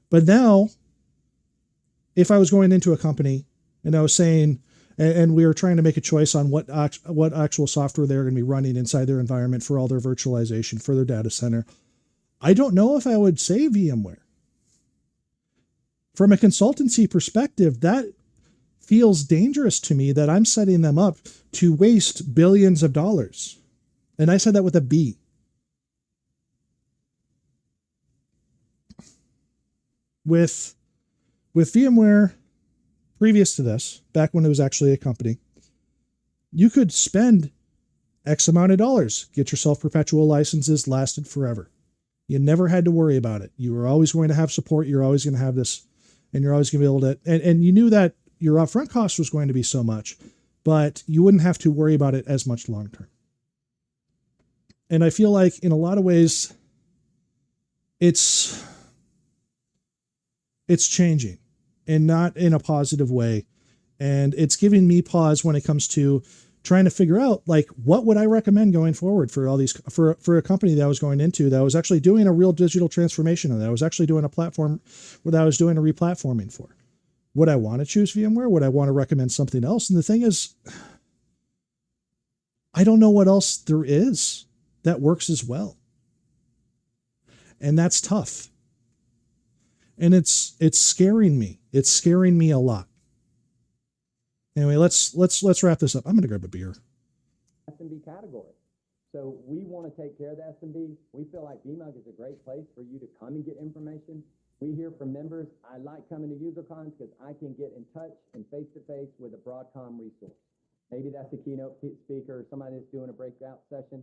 But now, if I was going into a company and I was saying, and we were trying to make a choice on what actual software they're going to be running inside their environment for all their virtualization, for their data center, I don't know if I would say VMware. From a consultancy perspective, that feels dangerous to me, that I'm setting them up to waste billions of dollars. And I said that with a B. With VMware, previous to this, back when it was actually a company, you could spend X amount of dollars, get yourself perpetual licenses, lasted forever. You never had to worry about it. You were always going to have support. You're always going to have this, and you're always going to be able to, and you knew that your upfront cost was going to be so much, but you wouldn't have to worry about it as much long term. And I feel like in a lot of ways, it's changing, and not in a positive way. And it's giving me pause when it comes to trying to figure out, like, what would I recommend going forward for all these, for a company that I was going into, that was actually doing a real digital transformation, and that I was actually doing a platform where I was doing a replatforming for. Would I want to choose VMware? Would I want to recommend something else? And the thing is, I don't know what else there is that works as well. And that's tough. And it's scaring me. It's scaring me a lot. Anyway, let's wrap this up. I'm going to grab a beer. SMB category. So we want to take care of the SMB. We feel like VMUG is a great place for you to come and get information. We hear from members, I like coming to UserCons because I can get in touch and face-to-face with a Broadcom resource. Maybe that's a keynote speaker or somebody that's doing a breakout session.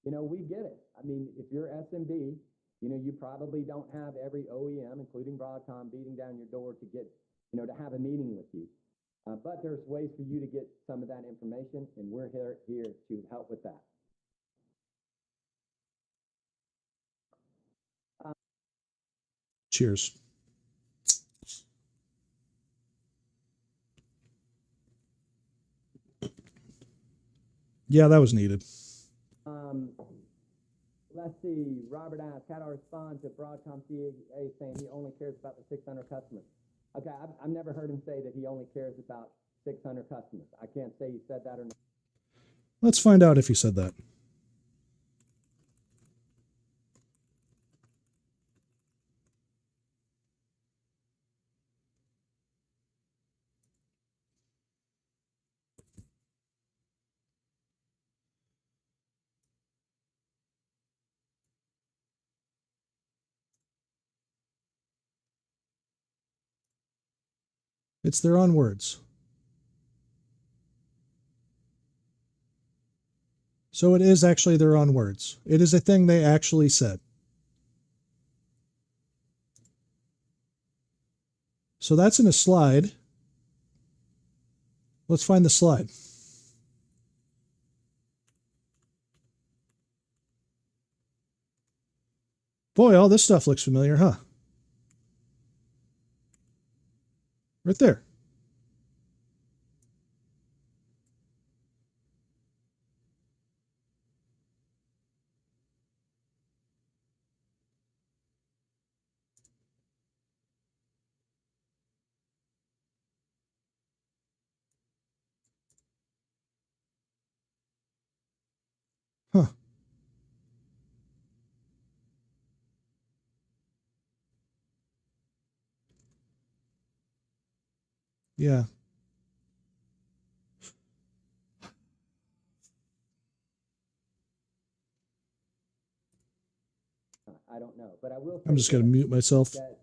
We get it. I mean, if you're SMB, you probably don't have every OEM, including Broadcom, beating down your door to get, to have a meeting with you. But there's ways for you to get some of that information, and we're here to help with that. Cheers. Yeah, that was needed. Let's see. Robert asked, how do I respond to Broadcom CA saying he only cares about the 600 customers? Okay, I've never heard him say that he only cares about 600 customers. I can't say he said that or not. Let's find out if he said that. It's their own words. So it is actually their own words. It is a thing they actually said. So that's in a slide. Let's find the slide. Boy, all this stuff looks familiar, huh? Right there. Huh. Yeah. I don't know, but I will say I'm just going to mute myself. that,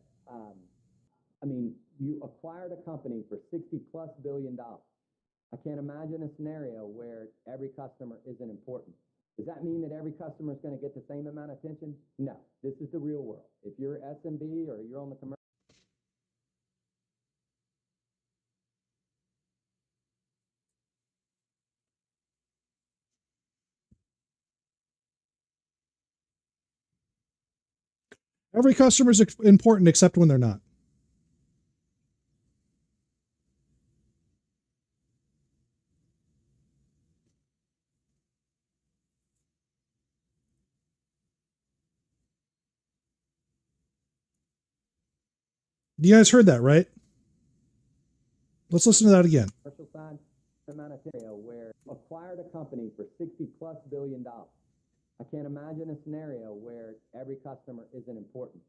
you acquired a company for $60+ billion. I can't imagine a scenario where every customer isn't important. Does that mean that every customer is going to get the same amount of attention? No, this is the real world. If you're SMB or you're on the commercial, Every customer is important except when they're not. You guys heard that, right? Let's listen to that again. commercial side, the amount of scenario where acquired a company for $60+ billion. I can't imagine a scenario where every customer isn't important.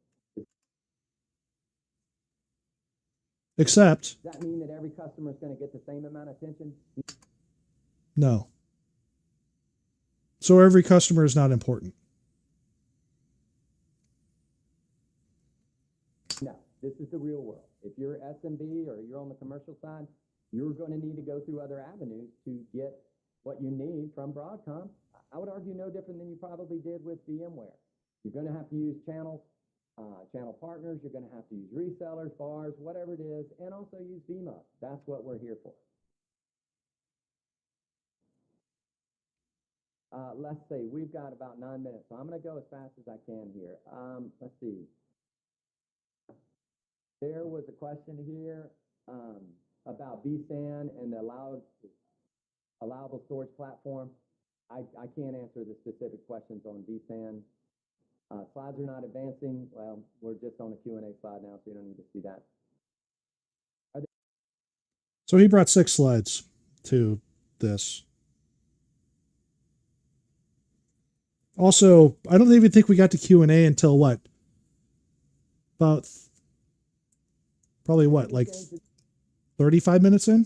Except, Does that mean that every customer is going to get the same amount of attention? no. So every customer is not important. No, this is the real world. If you're SMB or you're on the commercial side, you're going to need to go through other avenues to get what you need from Broadcom. I would argue no different than you probably did with VMware. You're going to have to use channels, channel partners. You're going to have to use resellers, VARs, whatever it is, and also use VMUG. That's what we're here for. Let's see, we've got about 9 minutes, so I'm going to go as fast as I can here. Let's see. There was a question here about vSAN and the allowable storage platform. I can't answer the specific questions on vSAN. Slides are not advancing. Well, we're just on a Q&A slide now, so you don't need to see that. So he brought 6 slides to this. Also, I don't even think we got to Q&A until what? About probably what, like 35 minutes in?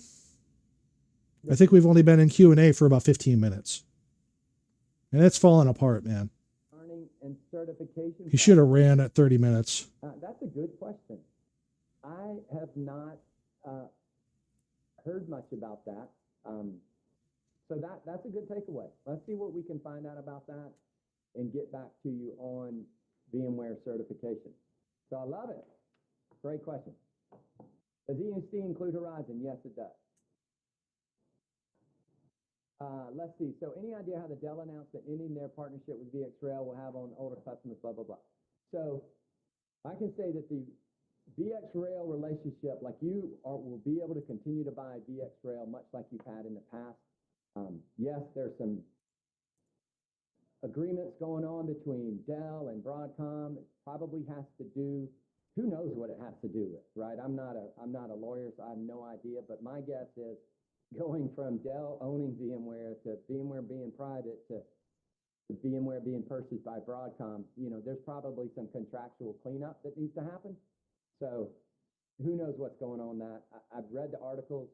I think we've only been in Q&A for about 15 minutes. And it's falling apart, man. Learning and certification. He should have ran at 30 minutes. That's a good question. I have not heard much about that. So that's a good takeaway. Let's see what we can find out about that and get back to you on VMware certification. So I love it. Great question. Does EMC include Horizon? Yes, it does. Let's see. So any idea how the Dell announcement ending their partnership with VxRail will have on older customers, blah, blah, blah. So I can say that the VxRail relationship, like will be able to continue to buy VxRail much like you've had in the past. Yes, there's some agreements going on between Dell and Broadcom. It probably has to do, who knows what it has to do with, right? I'm not a lawyer, so I have no idea, but my guess is going from Dell owning VMware to VMware being private to VMware being purchased by Broadcom, there's probably some contractual cleanup that needs to happen. So who knows what's going on that. I've read the articles.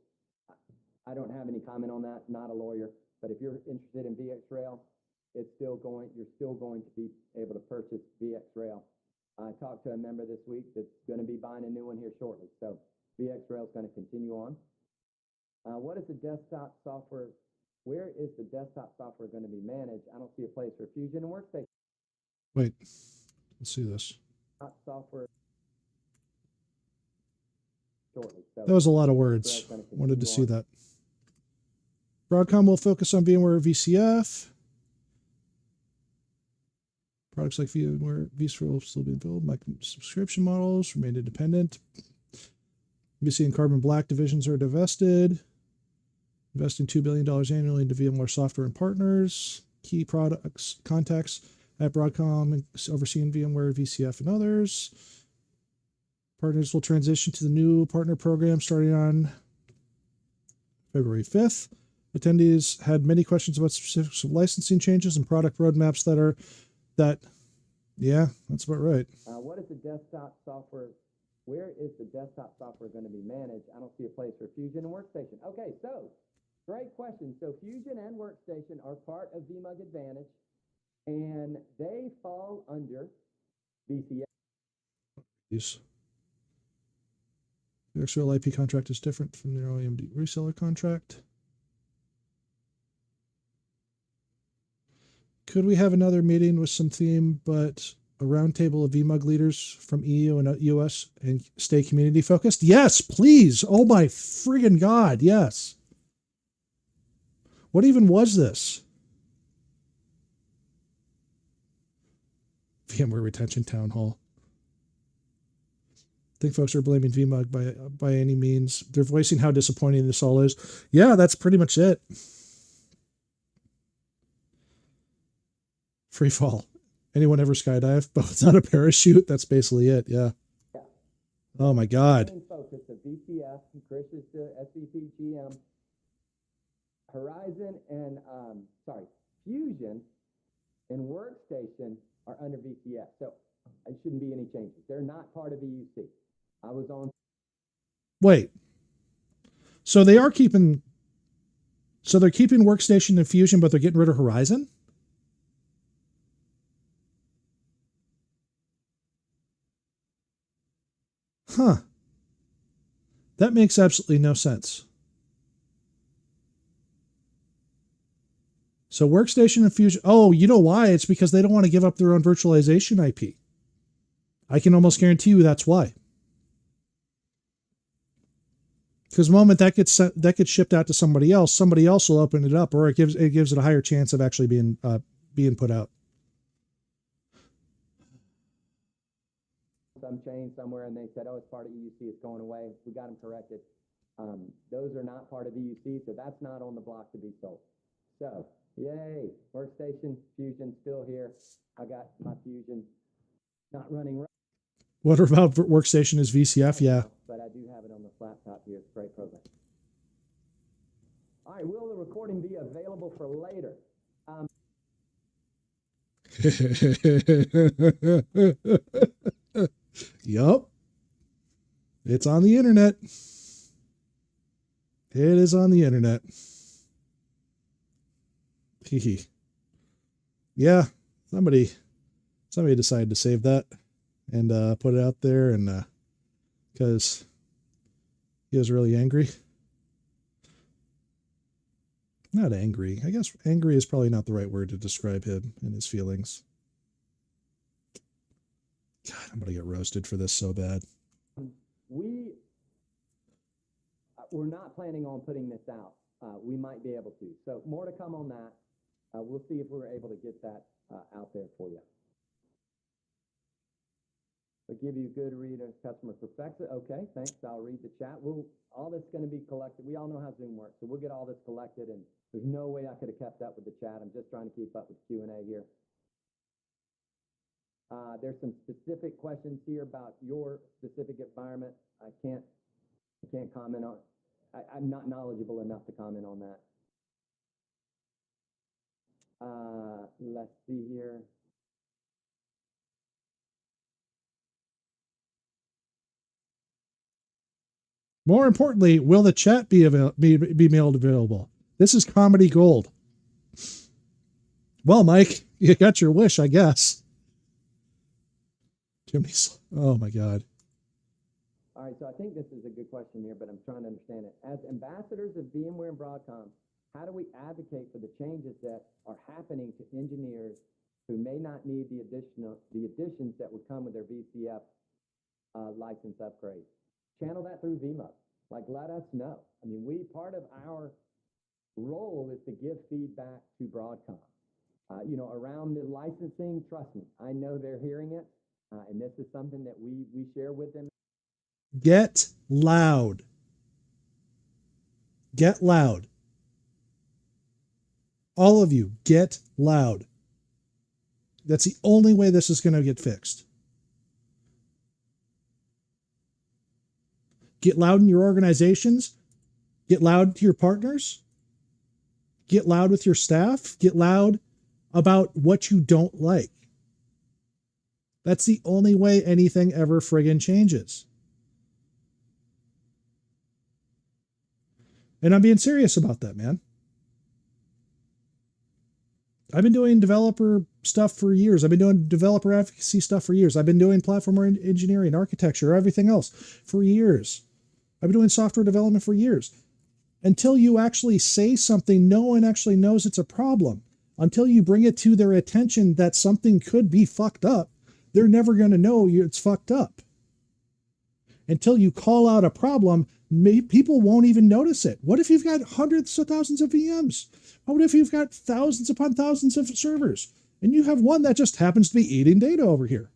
I don't have any comment on that, not a lawyer, but if you're interested in VxRail, you're still going to be able to purchase VxRail. I talked to a member this week that's going to be buying a new one here shortly. So VxRail is going to continue on. What is the desktop software? Where is the desktop software going to be managed? I don't see a place for Fusion and Workstation. Wait, let's see this. Software shortly. So that was a lot of words. Wanted to see that. Broadcom will focus on VMware VCF. Products like VMware vSphere will still be built. Subscription models remain independent. VC and Carbon Black divisions are divested. Investing $2 billion annually into VMware software and partners. Key products, contacts at Broadcom, overseeing VMware, VCF, and others. Partners will transition to the new partner program starting on February 5th. Attendees had many questions about specifics of licensing changes and product roadmaps yeah, that's about right. What is the desktop software? Where is the desktop software going to be managed? I don't see a place for Fusion and Workstation. Okay, so great question. So Fusion and Workstation are part of VMUG Advantage, and they fall under VCF. Yes. The external IP contract is different from their AMD reseller contract. Could we have another meeting with some theme, but a roundtable of VMUG leaders from EU and US and stay community focused? Yes, please. Oh my friggin' God. Yes. What even was this? VMware Retention Town Hall. I think folks are blaming VMUG by any means. They're voicing how disappointing this all is. Yeah, that's pretty much it. Free fall. Anyone ever skydive? But without a parachute, that's basically it. Yeah. Oh my God. Main focus of VCF, Chris is the SVP GM, Horizon and Fusion and Workstation are under VCF. So it shouldn't be any changes. They're not part of VUC. I was on. Wait. So they are keeping. So they're keeping Workstation and Fusion, but they're getting rid of Horizon? Huh. That makes absolutely no sense. So Workstation and Fusion. Oh, you know why? It's because they don't want to give up their own virtualization IP. I can almost guarantee you that's why. Because the moment that gets shipped out to somebody else will open it up, or it gives it a higher chance of actually being put out. Some change somewhere, and they said, "Oh, it's part of EUC. It's going away." We got them corrected. Those are not part of EUC, so that's not on the block to be sold. So, yay! Workstation Fusion still here. I got my Fusion not running right. What about Workstation is VCF? Yeah. But I do have it on this laptop here. It's a great program. All right, will the recording be available for later? Yup. It's on the internet. It is on the internet. Yeah, somebody decided to save that and put it out there, and because he was really angry. Not angry. I guess angry is probably not the right word to describe him and his feelings. God, I'm going to get roasted for this so bad. We're not planning on putting this out. We might be able to. So more to come on that. We'll see if we're able to get that out there for you. We'll give you good read of customer perspective. Okay, thanks. I'll read the chat. All this is going to be collected. We all know how Zoom works, so we'll get all this collected, and there's no way I could have kept up with the chat. I'm just trying to keep up with Q&A here. There's some specific questions here about your specific environment. I can't comment on. I'm not knowledgeable enough to comment on that. Let's see here. More importantly, will the chat be mailed available? This is comedy gold. Well, Mike, you got your wish, I guess. Oh my God. All right, so I think this is a good question here, but I'm trying to understand it. As ambassadors of VMware and Broadcom, how do we advocate for the changes that are happening to engineers who may not need the additions that would come with their VCF license upgrade? Channel that through VMUG. Like, let us know. I mean, part of our role is to give feedback to Broadcom. Around the licensing, trust me, I know they're hearing it, and this is something that we share with them. Get loud. Get loud. All of you, get loud. That's the only way this is going to get fixed. Get loud in your organizations. Get loud to your partners. Get loud with your staff. Get loud about what you don't like. That's the only way anything ever friggin' changes. And I'm being serious about that, man. I've been doing developer stuff for years. I've been doing developer advocacy stuff for years. I've been doing platform engineering, architecture, everything else for years. I've been doing software development for years. Until you actually say something, no one actually knows it's a problem. Until you bring it to their attention that something could be fucked up, they're never going to know it's fucked up. Until you call out a problem, people won't even notice it. What if you've got hundreds of thousands of VMs? What if you've got thousands upon thousands of servers and you have one that just happens to be eating data over here?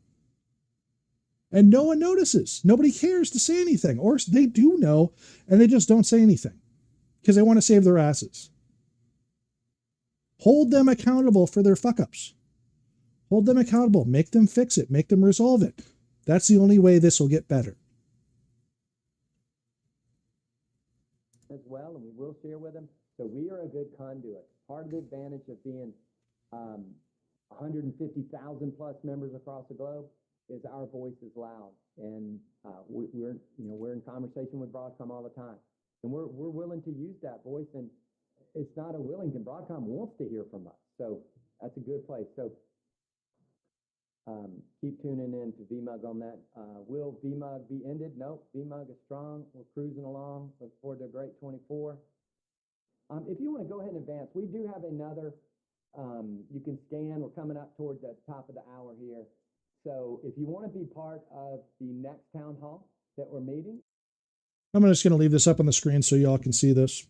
And no one notices. Nobody cares to say anything. Or they do know, and they just don't say anything because they want to save their asses. Hold them accountable for their fuck-ups. Hold them accountable. Make them fix it. Make them resolve it. That's the only way this will get better. As well, and we will share with them. So we are a good conduit. Part of the advantage of being 150,000 plus members across the globe is our voice is loud, and we're in conversation with Broadcom all the time, and we're willing to use that voice. And it's not a willing thing. Broadcom wants to hear from us, so that's a good place. So keep tuning in to VMUG on that. Will VMUG be ended? Nope. VMUG is strong. We're cruising along. Look forward to a great 24. If you want to go ahead and advance, we do have another. You can scan. We're coming up towards the top of the hour here. So if you want to be part of the next town hall that we're meeting. I'm just going to leave this up on the screen so y'all can see this.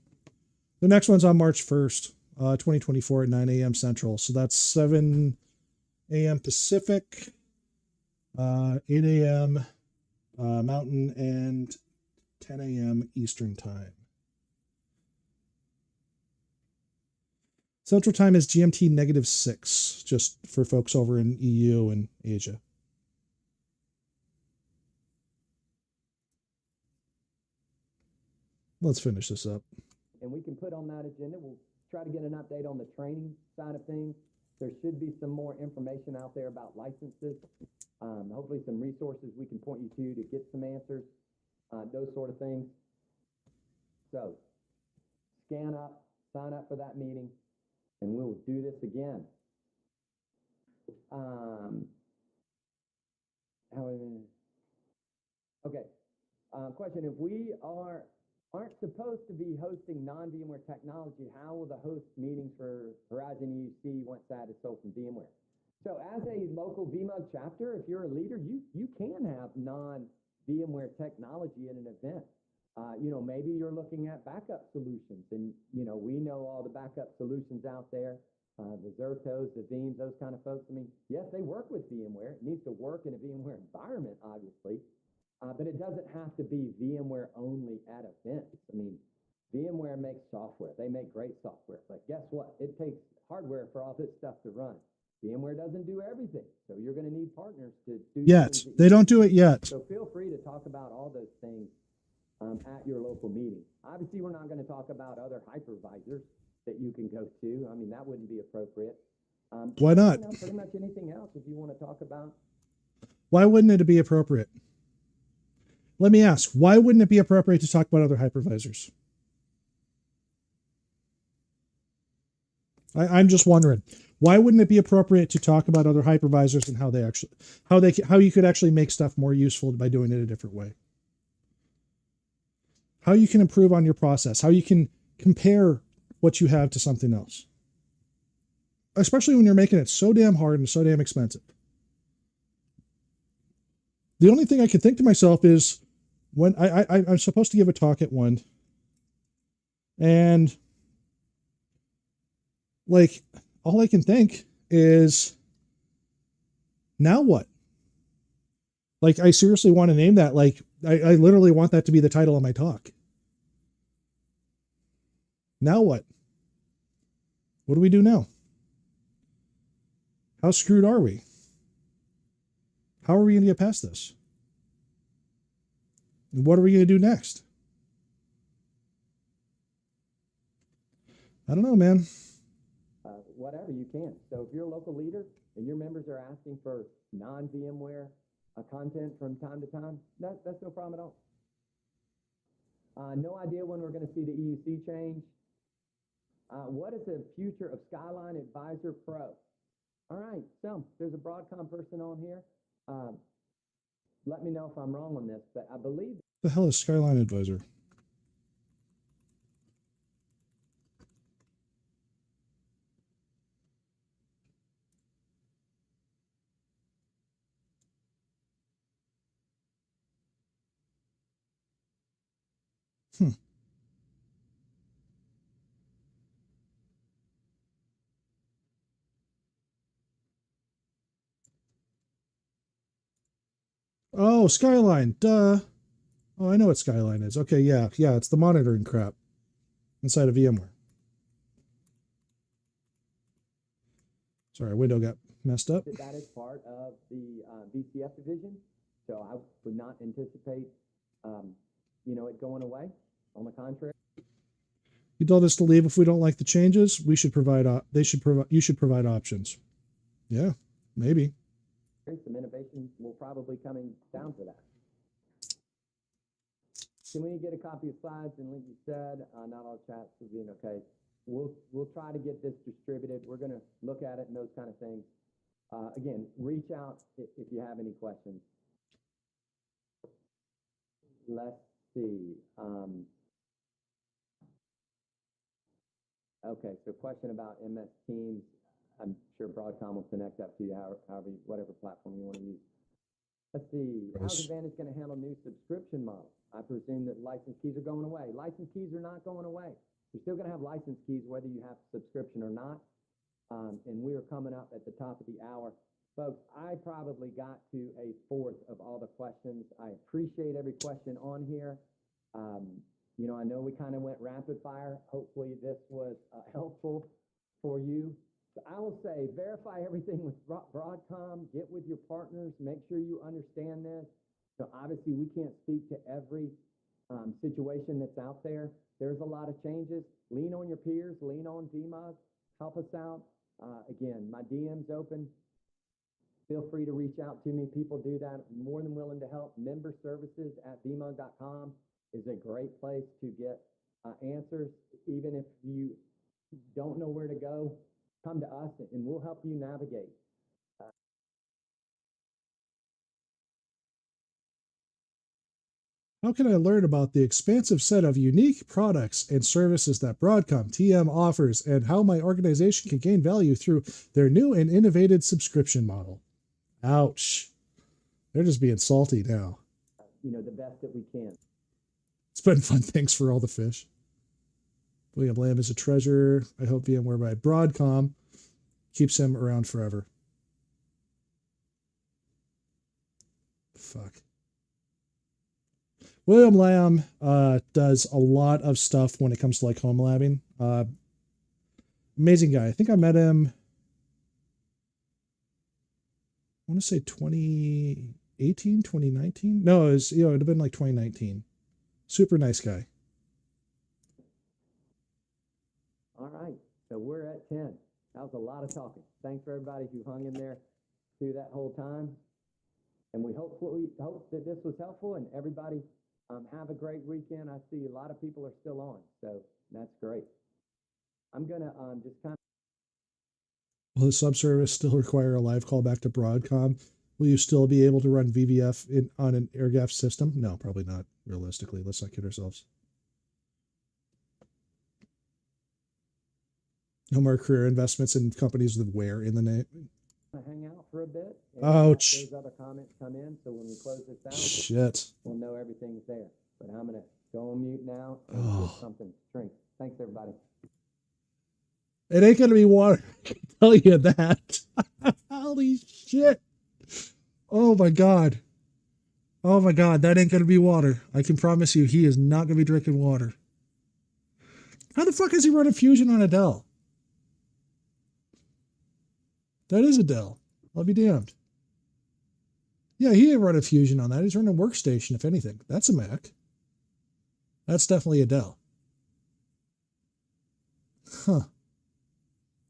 The next one's on March 1st, 2024 at 9 a.m. Central. So that's 7 a.m. Pacific, 8 a.m. Mountain, and 10 a.m. Eastern Time. Central Time is GMT -6, just for folks over in EU and Asia. Let's finish this up. And we can put on that agenda. We'll try to get an update on the training side of things. There should be some more information out there about licenses. Hopefully some resources we can point you to get some answers, those sort of things. So scan up, sign up for that meeting, and we'll do this again. Okay. Question: if we aren't supposed to be hosting non-VMware technology, how will the host meetings for Horizon EUC once that is sold from VMware? So as a local VMUG chapter, if you're a leader, you can have non-VMware technology in an event. Maybe you're looking at backup solutions, and, we know all the backup solutions out there, the Zertos, the Veeams, those kind of folks. I mean, yes, they work with VMware. It needs to work in a VMware environment, obviously. But it doesn't have to be VMware only at events. I mean, VMware makes software. They make great software. But guess what? It takes hardware for all this stuff to run. VMware doesn't do everything. So you're going to need partners to do yet. They don't do it yet. So feel free to talk about all those things at your local meeting. Obviously, we're not going to talk about other hypervisors that you can go to. I mean, that wouldn't be appropriate. Why not? Pretty much anything else if you want to talk about. Why wouldn't it be appropriate? Let me ask, why wouldn't it be appropriate to talk about other hypervisors? I'm just wondering, why wouldn't it be appropriate to talk about other hypervisors and how you could actually make stuff more useful by doing it a different way? How you can improve on your process, how you can compare what you have to something else. Especially when you're making it so damn hard and so damn expensive. The only thing I could think to myself is when I'm supposed to give a talk at one, and like all I can think is, now what? Like, I seriously want to name that. Like, I literally want that to be the title of my talk. Now what? What do we do now? How screwed are we? How are we going to get past this? And what are we going to do next? I don't know, man. Whatever you can. So if you're a local leader and your members are asking for non-VMware content from time to time, that's no problem at all. No idea when we're going to see the EUC change. What is the future of Skyline Advisor Pro? All right, so there's a Broadcom person on here. Let me know if I'm wrong on this, but I believe... The hell is Skyline Advisor? Oh, Skyline. Duh. Oh, I know what Skyline is. Okay, yeah. Yeah, it's the monitoring crap inside of VMware. Sorry, window got messed up. That is part of the VCF division, so I would not anticipate, it going away. On the contrary. You told us to leave if we don't like the changes. We should provide. You should provide options. Yeah, maybe. Some innovation will probably coming down to that. Can we get a copy of slides? And like you said, not all chats will be okay. We'll try to get this distributed. We're going to look at it and those kind of things. Again, reach out if you have any questions. Let's see. Okay, so question about MS Teams. I'm sure Broadcom will connect that to you, however, whatever platform you want to use. Let's see. How's Advantage going to handle new subscription models? I presume that license keys are going away. License keys are not going away. You're still going to have license keys whether you have subscription or not. And we are coming up at the top of the hour. Folks, I probably got to a fourth of all the questions. I appreciate every question on here. I know we kind of went rapid fire. Hopefully this was helpful for you. So I will say, verify everything with Broadcom, get with your partners, make sure you understand this. So obviously we can't speak to every situation that's out there. There's a lot of changes. Lean on your peers, lean on VMUG, help us out. Again, my DM's open. Feel free to reach out to me. People do that. I'm more than willing to help. Member services at vmug.com is a great place to get answers. Even if you don't know where to go, come to us and we'll help you navigate. How can I learn about the expansive set of unique products and services that Broadcom TM offers and how my organization can gain value through their new and innovative subscription model? Ouch. They're just being salty now. The best that we can. It's been fun. Thanks for all the fish. William Lamb is a treasure. I hope VMware by Broadcom keeps him around forever. Fuck. William Lamb does a lot of stuff when it comes to like home labbing. Amazing guy. I think I met him, I want to say 2018, 2019. No, it'd have been like 2019. Super nice guy. All right. So we're at 10. That was a lot of talking. Thanks for everybody who hung in there through that whole time. And we hope that this was helpful and everybody have a great weekend. I see a lot of people are still on, so that's great. I'm going to just kind of. Will the subservice still require a live call back to Broadcom? Will you still be able to run VVF on an air-gapped system? No, probably not, realistically. Let's not kid ourselves. No more career investments in companies with where in the name. Hang out for a bit. Ouch. Those other comments come in, so when we close this out, shit, we'll know everything's there. But I'm going to go on mute now and get something to drink. Thanks, everybody. It ain't going to be water. I can tell you that. Holy shit. Oh my God. Oh my God. That ain't going to be water. I can promise you he is not going to be drinking water. How the fuck is he running Fusion on a Dell? That is a Dell. I'll be damned. Yeah, he ain't running Fusion on that. He's running Workstation, if anything. That's a Mac. That's definitely a Dell. Huh.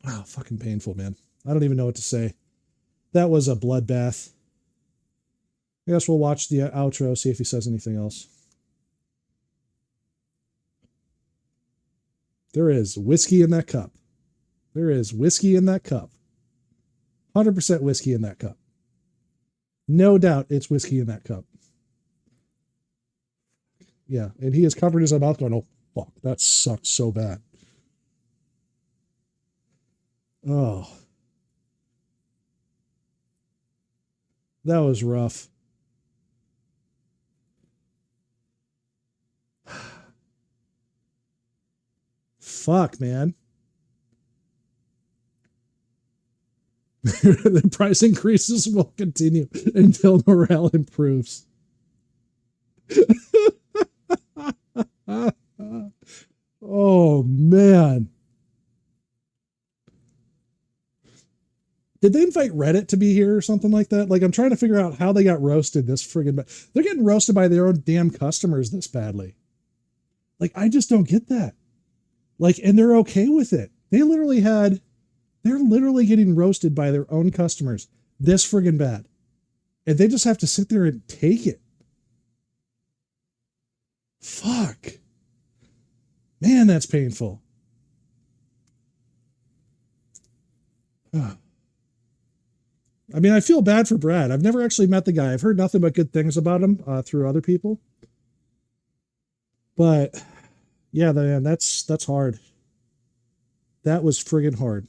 Wow, fucking painful, man. I don't even know what to say. That was a bloodbath. I guess we'll watch the outro, see if he says anything else. There is whiskey in that cup. There is whiskey in that cup. 100% whiskey in that cup. No doubt it's whiskey in that cup. Yeah, and he has covered his mouth going, oh, fuck, that sucks so bad. Oh. That was rough. Fuck, man. The price increases will continue until morale improves. Oh, man. Did they invite Reddit to be here or something like that? Like, I'm trying to figure out how they got roasted this friggin' bad. They're getting roasted by their own damn customers this badly. Like, I just don't get that. Like, and they're okay with it. They're literally getting roasted by their own customers this friggin' bad. And they just have to sit there and take it. Fuck. Man, that's painful. I mean, I feel bad for Brad. I've never actually met the guy. I've heard nothing but good things about him through other people. But yeah, man, that's hard. That was friggin' hard.